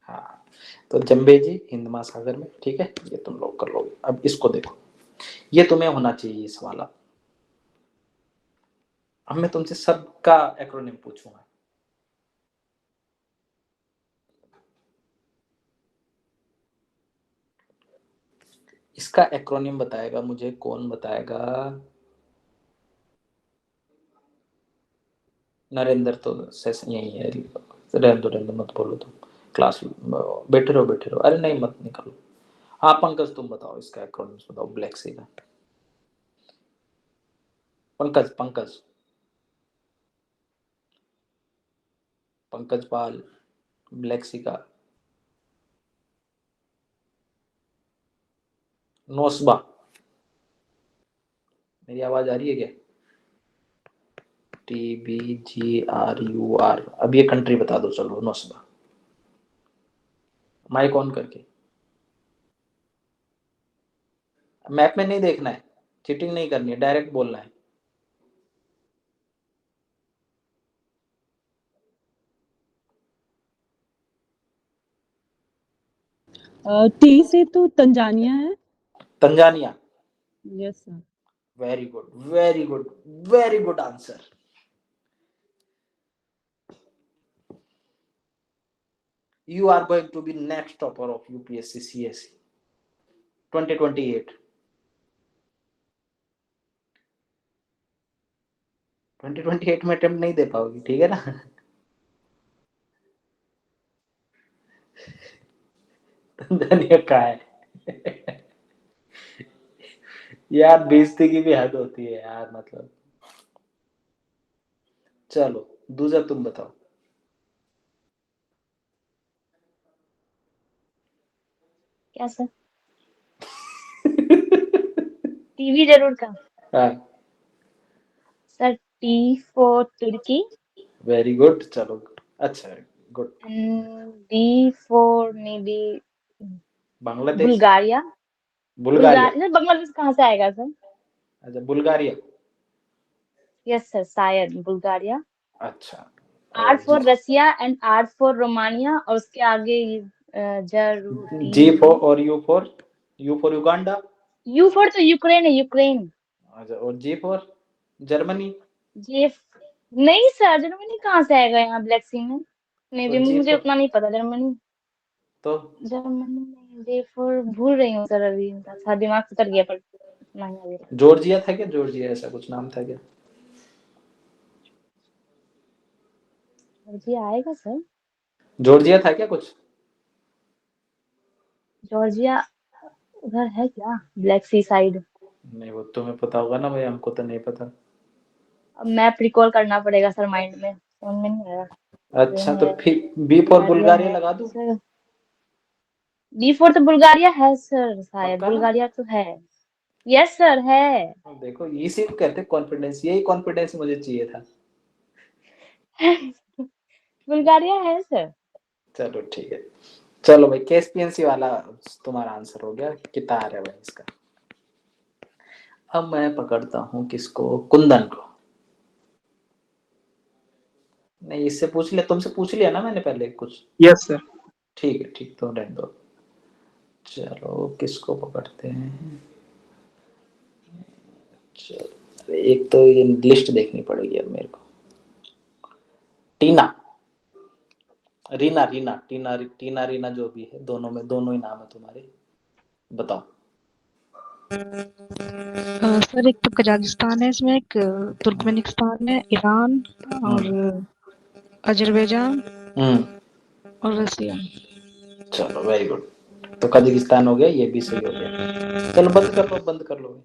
S1: हाँ, तो जम्बेजी हिंद महासागर में, ठीक है, ये तुम लोग कर लोगे। अब इसको देखो, ये तुम्हें होना चाहिए ये सवाल। अब मैं तुमसे सबका एक्रोनिम पूछूंगा। इसका एक्रोनिम बताएगा मुझे, कौन बताएगा? नरेंद्र तो सेशन यही है, रहने दो मत बोलो तुम, क्लास बैठे रहो। अरे नहीं मत निकलो। हाँ पंकज तुम बताओ इसका एक्रोनिम बताओ ब्लैक सी का। पंकज पाल, ब्लैक सी का नोस्बा। मेरी आवाज आ रही है क्या? TBGRUR। अब ये कंट्री बता दो, चलो नोस्बा। माइक ऑन करके। मैप में नहीं देखना है, चीटिंग नहीं करनी है, डायरेक्ट बोलना है।
S6: टी से तो तंजानिया है।
S1: Tanzania.
S6: Yes sir.
S1: Very good answer. You are going to be next topper of UPSC CSE 2028। 2028 में अटेम्प्ट नहीं दे पाओगी, ठीक है ना? तंजानिया का है। यार बेइज्जती की भी हद होती है यार, मतलब। चलो दूसरा तुम बताओ।
S7: क्या सर? टीवी जरूर का।
S1: हाँ
S7: sir T for Turkey,
S1: very good, चलो अच्छा good.
S7: B for maybe
S1: Bangladesh.
S7: Bulgaria.
S1: Bulgaria.
S7: Sir Bangladesh कहाँ से आएगा सर?
S1: अच्छा बुल्गारिया।
S7: यस सर, शायद बुल्गारिया।
S1: अच्छा
S7: आर
S1: और
S7: for Russia and R for Romania, और उसके आगे
S1: जी फॉर और U for Uganda.
S7: U for तो यूक्रेन है, यूक्रेन।
S1: अच्छा और जी फॉर जर्मनी।
S7: जे नहीं सर, जर्मनी कहाँ से आएगा यहाँ ब्लैक सी में? मे
S1: तो
S7: बी
S1: जी
S7: मुझे
S1: फॉर
S7: उतना नहीं पता। जर्मनी
S1: तो
S7: नहीं, जे फॉर भूल रही हूँ सर, अभी अच्छा दिमाग से उतर गया, पर नहीं अभी।
S1: जॉर्जिया था क्या? जॉर्जिया ऐसा कुछ नाम था क्या?
S7: जॉर्जिया आएगा सर?
S1: जॉर्जिया था क्या कुछ?
S7: जॉर्जिया उधर है क्या, ब्लैक सी साइड?
S1: नहीं वो तुम्हें पता होगा ना भाई, हमको तो नहीं पता।
S7: अब मैप रिकॉल करना पड़ेगा सर, माइंड में समझ में नहीं आया।
S1: अच्छा तो फिर बी फॉर बुल्गारिया लगा दूं?
S7: सर बी फोर तो बुल्गारिया है सर, शायद
S1: पक्का ना?
S7: बुल्गारिया तो है। यस सर है।
S1: देखो इसी को कहते कॉन्फिडेंस, यही कॉन्फिडेंस मुझे चाहिए था।
S7: बुल्गारिया है सर।
S1: चलो ठीक है। चलो भाई कैस्पियन वाला तुम्हारा आंसर हो गया, कितना आ रहा है भाई इसका? अब मैं पकड़ता हूँ किसको? कुंदन को। नहीं इससे पूछ लिया, तुमसे पूछ लिया ना मैंने पहले कुछ।
S4: Yes sir.
S1: ठीक है ठीक, तो रहने दो। चलो किसको पकड़ते हैं? चलो एक तो ये लिस्ट देखनी पड़ेगी अब मेरे को। टीना, रीना जो भी है, दोनों में दोनों ही नाम है तुम्हारे, बताओ।
S8: सर एक तो कजाकिस्तान है इसमें, एक तुर्कमेनिस्तान है, ईरान और अजरबैजान और रसिया।
S1: चलो वेरी गुड, तो कजाकिस्तान हो गया, ये भी सही हो गया। चलो बंद कर लो।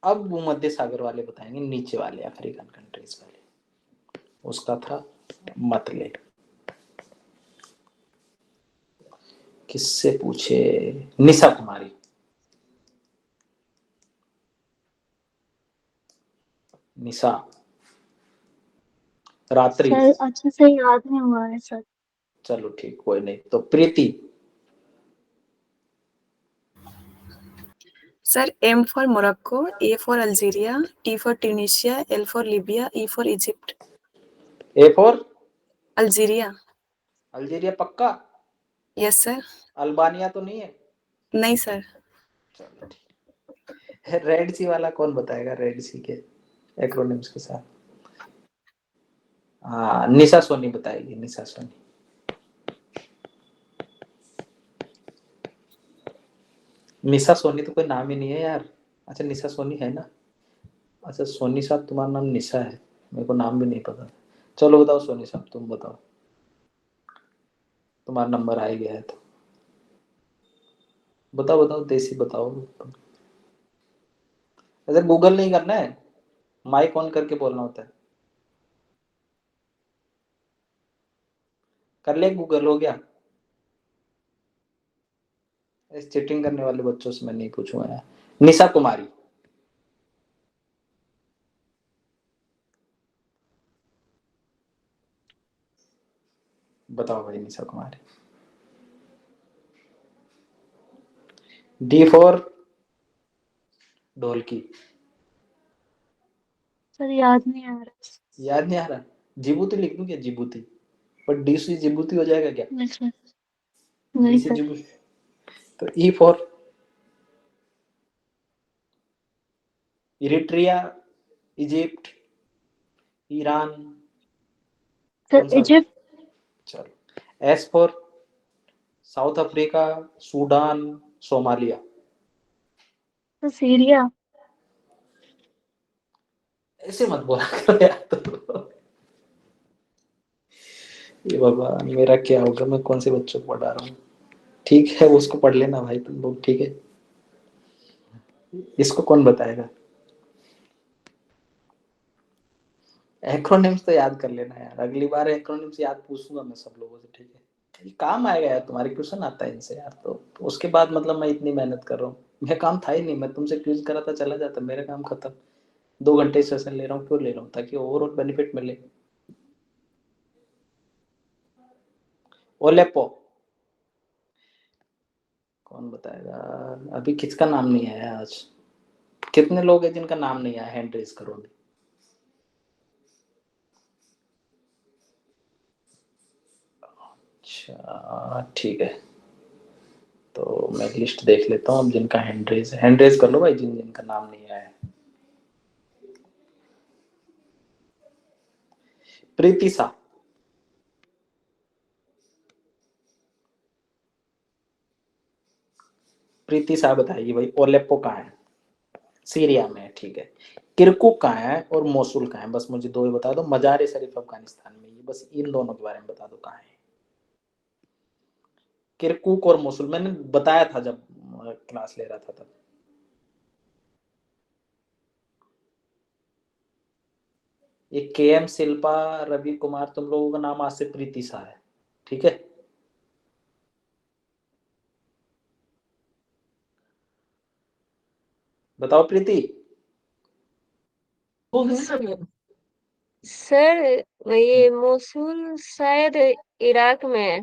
S1: अब भूमध्य सागर वाले बताएंगे, नीचे वाले अफ्रीकन कंट्रीज वाले। उसका था मतले। किससे पूछे? निशा कुमारी। निशा। रात्रि।
S7: सर अच्छे से याद नहीं हुआ है सर।
S1: चलो ठीक, कोई नहीं। तो Preeti.
S9: Sir M for Morocco, A for Algeria, T for Tunisia, L for Libya, E for Egypt.
S1: A for
S9: Algeria.
S1: Algeria पक्का?
S9: Yes sir.
S1: अल्बानिया तो नहीं है?
S9: नहीं सर।
S1: चलो ठीक। रेड सी वाला कौन बताएगा, रेड सी के एक्रोनिम्स के साथ? हाँ, निशा सोनी बताएगी, निशा सोनी। निशा सोनी तो कोई नाम ही नहीं है यार। अच्छा, निशा सोनी है ना? अच्छा, सोनी साहब तुम्हारा नाम निशा है, मेरे को नाम भी नहीं पता। चलो बताओ सोनी साहब, तुम बताओ, तुम्हारा नंबर आ ही गया है तो बताओ बताओ, देसी बताओ। ऐसे गूगल नहीं करना है, माइक ऑन करके बोलना होता है। कर ले गूगल, हो गया। इस चीटिंग करने वाले बच्चों से मैं नहीं पूछूंगा यार। निशा कुमारी। बताओ भाई, निशा कुमारी। डी फॉर ढोलकी।
S7: सर याद नहीं आ रहा।
S1: याद नहीं आ रहा? जिबूती लिख दूं क्या, जिबूती? पर डी से जिबूती हो जाएगा क्या?
S7: नहीं सर।
S1: डी
S7: नहीं
S1: से
S7: सर।
S1: जिबूती। तो E for Eritrea, Egypt, Iran.
S7: Sir
S1: कौन सा?
S7: इजिप्ट।
S1: चलो। S for south Africa, Sudan, Somalia.
S7: Sir Syria.
S1: ऐसे मत बोला करो यार तो। ये भगवान, मेरा क्या होगा, मैं कौन से बच्चों को पढ़ा रहा हूँ। ठीक है, उसको पढ़ लेना भाई तुम लोग, ठीक है। इसको कौन बताएगा? एक्रोनिम्स तो याद कर लेना यार, अगली बार एक्रोनिम्स याद पूछूंगा मैं सब लोगों से, ठीक है। ये काम आएगा यार, तुम्हारे क्वेश्चन आता है इनसे यार, तो उसके बाद मतलब मैं इतनी मेहनत कर रहा हूँ। मेरा काम था ही नहीं, मैं तुमसे क्विज कराता चला जाता, मेरा काम खत्म। 2 घंटे सेशन ले रहा हूँ, क्यों ले रहा हूँ? ताकि ओवरऑल बेनिफिट मिले। ओलेपो कौन बताएगा? अभी किसका नाम नहीं आया आज? कितने लोग हैं जिनका नाम नहीं आया? हैंड रेज करो अभी। अच्छा ठीक है, तो मैं लिस्ट देख लेता हूँ अब जिनका हैंड रेज कर लो भाई, जिनका नाम नहीं आया है। प्रीति सा। प्रीति सा बताइए भाई, ओलेप्पो कहाँ है? सीरिया में है, ठीक है। किरकुक कहाँ है और मोसुल कहाँ है? बस मुझे 2 ही बता दो। मजार शरीफ अफगानिस्तान में, ये बस इन दोनों के बारे में बता दो कहाँ है। किरकुक और मोसुल मैंने बताया था जब क्लास ले रहा था तब। ये KM शिल्पा, रवि कुमार, तुम लोगों का नाम आज से प्रीति सा है, ठीक है। बताओ प्रीति।
S10: सर ये मोसुल शायद इराक में है।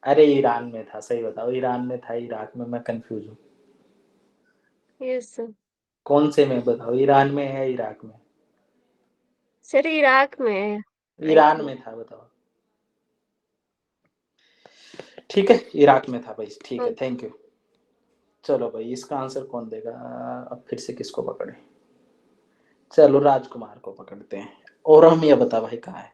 S1: अरे ईरान में था, सही बताओ, ईरान में था, इराक में मैं कंफ्यूज हूँ।
S10: Yes sir.
S1: कौन से में बताओ, ईरान में है इराक में?
S10: सर इराक में है।
S1: ईरान में था, बताओ। ठीक है, इराक में था भाई, ठीक है, थैंक यू। चलो भाई, इसका आंसर कौन देगा? अब फिर से किसको पकड़े? चलो राजकुमार को पकड़ते हैं। और हम ये बता भाई कहाँ है?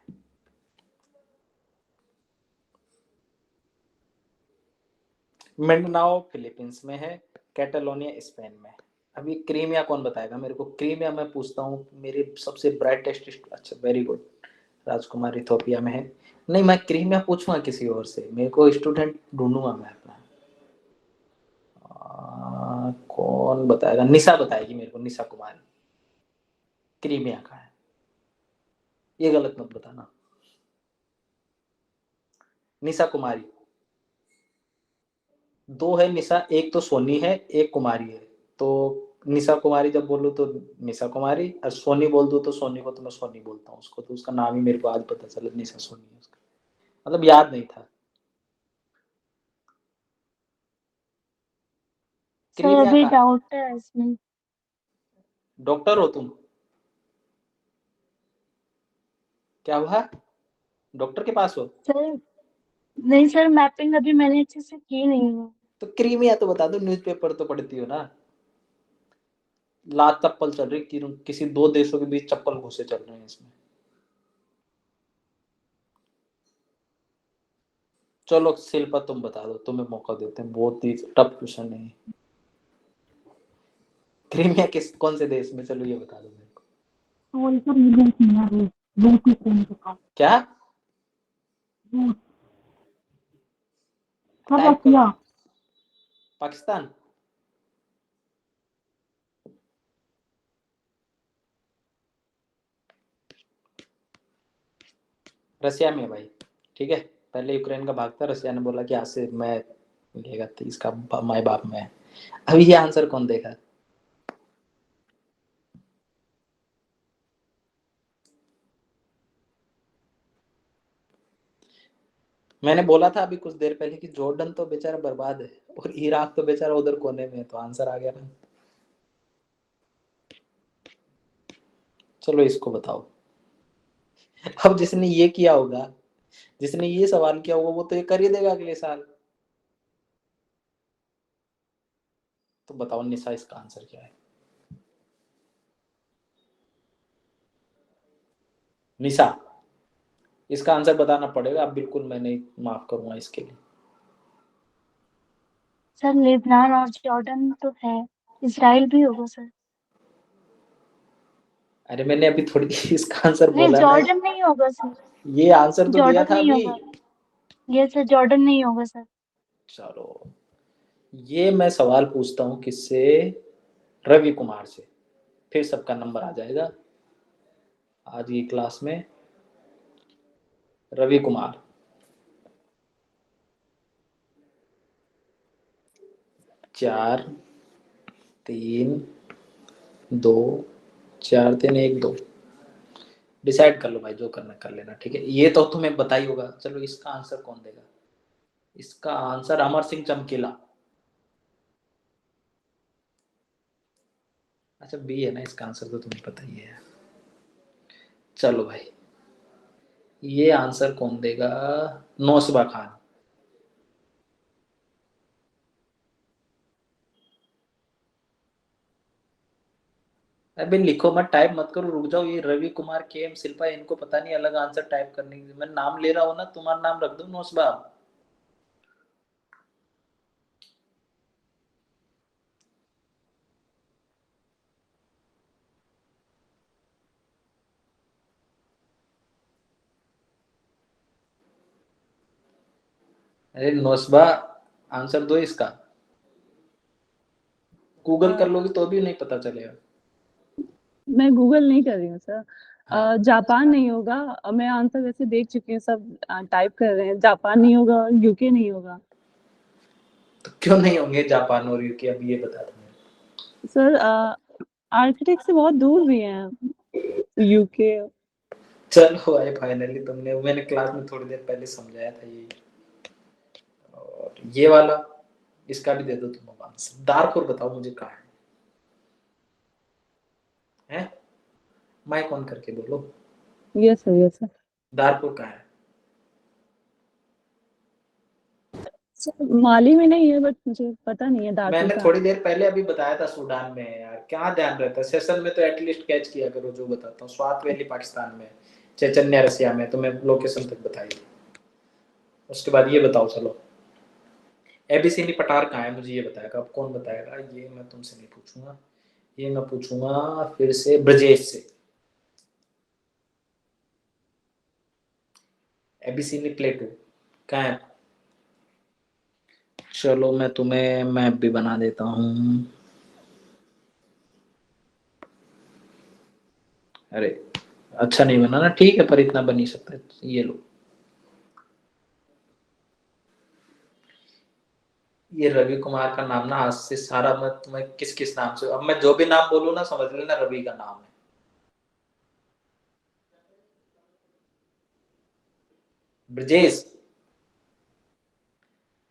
S1: मिंडनाओ फिलीपींस में है, कैटालोनिया स्पेन में। अभी क्रीमिया कौन बताएगा मेरे को? क्रीमिया मैं पूछता हूँ, मेरे सबसे ब्राइटेस्ट। अच्छा वेरी गुड, राजकुमार इथोपिया में है। नहीं, मैं क्रीमिया पूछूंगा किसी और से, मेरे को स्टूडेंट ढूंढूंगा मैं अपना। कौन बताएगा? निशा बताएगी मेरे को, निशा कुमारी। क्रीमिया का है, ये गलत मत बताना। निशा कुमारी। 2 है निशा, एक तो सोनी है, एक कुमारी है। तो निशा कुमारी जब बोलूँ तो निशा कुमारी, और सोनी बोल दूँ तो सोनी को तो मैं सोनी बोलता हूँ उसको, तो उसका नाम ही मेरे को आज पता चला, निशा सोनी है उसका। मतलब याद नहीं था।
S7: सर
S1: क्रीमिया
S7: अभी
S1: का
S7: डाउट है इसमें।
S1: डॉक्टर हो तुम? क्या हुआ? डॉक्टर के पास हो?
S7: सर नहीं सर, मैपिंग अभी मैंने अच्छे से की नहीं है।
S1: तो क्रीमिया तो बता दो, न्यूज़पेपर तो पढ़ती हो ना। लात चप्पल चल रही, किसी दो देशों के बीच चप्पल घुसे चल रहे हैं इसमें। चलो शिल्पा तुम बता दो, तुम्हें मौका देते हैं, बहुत ही टफ क्वेश्चन है। क्रीमिया किस कौन से देश में, चलो ये बता दो मेरे को। क्या टाइप करो, पाकिस्तान। रसिया में भाई, ठीक है। पहले यूक्रेन का भाग था, रसिया ने बोला कि आज से मैं लेगा, तो इसका माई बाप में। अभी ये आंसर कौन देगा? मैंने बोला था अभी कुछ देर पहले कि जॉर्डन तो बेचारा बर्बाद है और इराक तो बेचारा उधर कोने में है, तो आंसर आ गया ना। चलो इसको बताओ। अब जिसने ये किया होगा, जिसने ये सवाल किया होगा, वो तो ये कर ही देगा अगले साल। तो बताओ निशा, इसका आंसर क्या है? निशा, इसका आंसर बताना पड़ेगा। अब बिल्कुल मैं नहीं माफ करूंगा इसके लिए।
S7: सर लेबनान और जॉर्डन तो है, इसराइल भी होगा सर।
S1: अरे मैंने अभी थोड़ी इसका आंसर
S7: नहीं
S1: बोला ना,
S7: जॉर्डन नहीं होगा सर,
S1: ये आंसर तो दिया
S7: जॉर्डन
S1: था
S7: नहीं
S1: अभी।
S7: होगा। ये सर जॉर्डन नहीं होगा सर।
S1: चलो ये मैं सवाल पूछता हूँ किससे? रवि कुमार से। फिर सबका नंबर आ जाएगा आज की क्लास में। रवि कुमार, 4 3 2 4 3 1 2। डिसाइड कर लो भाई, जो करना कर लेना, ठीक है। ये तो तुम्हें बता ही होगा। चलो इसका आंसर कौन देगा? इसका आंसर अमर सिंह चमकीला। अच्छा बी है ना इसका आंसर, तो तुम्हें पता ही है। चलो भाई, ये आंसर कौन देगा? नौसबा खान। अबे लिखो मत, टाइप मत करो, रुक जाओ। ये रवि कुमार, के एम, शिल्पा, इनको पता नहीं अलग आंसर टाइप करने की। मैं नाम ले रहा हूँ ना, तुम्हारा नाम रख दो नौसबा। अरे नौसबा, आंसर दो इसका। गूगल कर लोगी तो भी नहीं पता चलेगा।
S6: मैं गूगल नहीं कर रही हूँ सर।
S1: हाँ।
S6: जापान नहीं होगा। मैं आंसर वैसे देख चुकी हूँ, सब टाइप कर रहे हैं। जापान नहीं होगा, यूके नहीं होगा।
S1: तो क्यों नहीं होंगे जापान और यूके? अब ये बता दो
S6: सर आर्किटेक्ट से बहुत दूर भी हैं यूके।
S1: चलो भाई फाइनली तुमने, मैंने क्लास में थोड़ी देर पहले समझाया था ये। और ये वाला, इसका भी दे दो तुम आंसर। दारपुर बताओ मुझे कहाँ है? माइक ऑन करके बोलो।
S6: Yes sir, yes sir.
S1: Darfur कहाँ है?
S6: माली में नहीं है, बट मुझे पता नहीं है दारपुर
S1: मैंने
S6: का।
S1: थोड़ी देर पहले अभी बताया था सूडान में है यार, क्या ध्यान रहता है सेशन में? तो एटलीस्ट कैच किया करो जो बताता हूँ। स्वात वैली पाकिस्तान में, चैतन्य रसिया में, तो मैं लोकेशन तक बताई थी। उसके बाद ये बताओ, चलो एबीसीनी पठार कहाँ है, मुझे ये बताएगा। अब कौन बताएगा? ये मैं तुमसे नहीं पूछूंगा, ये मैं पूछूंगा फिर से ब्रजेश से। एबीसीनी प्लेटू कहाँ है? चलो मैं तुम्हें मैप भी बना देता हूँ। अरे अच्छा नहीं बना ना, ठीक है, पर इतना बन ही सकता है। ये लो, ये रवि कुमार का नाम ना आज से सारा, मैं तुम्हें किस किस नाम से, अब मैं जो भी नाम बोलूँ ना समझ लेना रवि का नाम है। ब्रजेश,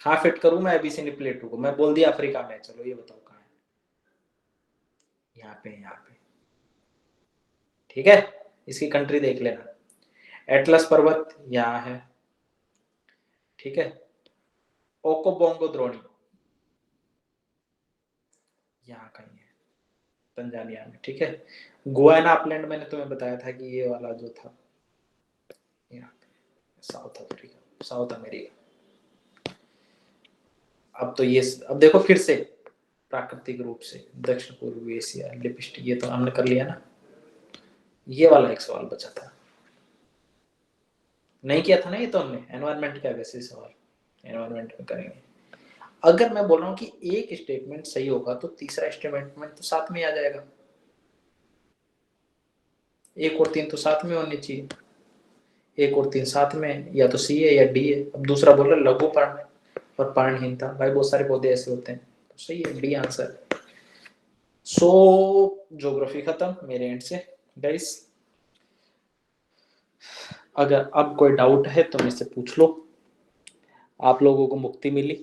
S1: कहाँ फिट करूं मैं एबीसीनी प्लेटू को? मैं बोल दिया अफ्रीका में। चलो ये बताओ कहाँ यहाँ पे, ठीक है। इसकी कंट्री देख लेना, एटलस पर्वत यहाँ है, ठीक है। ओकोबोंगो द्रोणी यहाँ कहीं है, तंजानिया में, ठीक है। गुयाना अपलैंड मैंने तुम्हें बताया था कि ये वाला जो था यहाँ पे, साउथ अफ्रीका, साउथ अमेरिका। अब तो ये, अब देखो फिर से प्राकृतिक रूप से दक्षिण पूर्वी एशिया, लिपिस्टिक, ये तो हमने कर लिया ना। ये वाला एक सवाल बचा था, नहीं किया था ना ये तो हमने, एनवायरनमेंट का वैसे सवाल एनवायरनमेंट में करेंगे। अगर मैं बोल रहा हूँ कि एक स्टेटमेंट सही होगा तो तीसरा स्टेटमेंट तो साथ में आ जाएगा, 1 और 3 तो साथ में होने चाहिए, 1 और 3 साथ में, या तो सी है या डी है। अब दूसरा बोल रहा लघु पर्ण और पर्णहीनता, भाई बहुत सारे पौधे ऐसे होते हैं, तो सही है, डी आंसर। सो ज्योग्राफी खत्म मेरे एंड से गाइस। अगर अब कोई डाउट है तो मुझसे पूछ लो। आप लोगों को मुक्ति मिली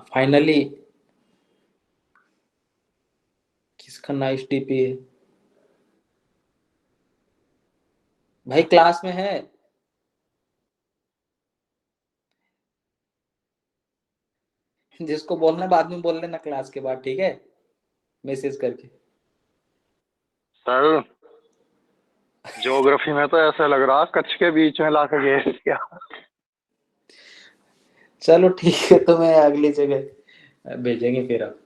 S1: फाइनली। किसका नाइस डीपी है भाई, क्लास में है? जिसको बोलना बाद में बोल लेना क्लास के बाद, ठीक है, मैसेज करके।
S11: सर ज्योग्राफी में तो ऐसा लग रहा कच्छ के बीच में लाकर गए क्या।
S1: चलो ठीक है, तो मैं अगली जगह भेजेंगे फिर आप।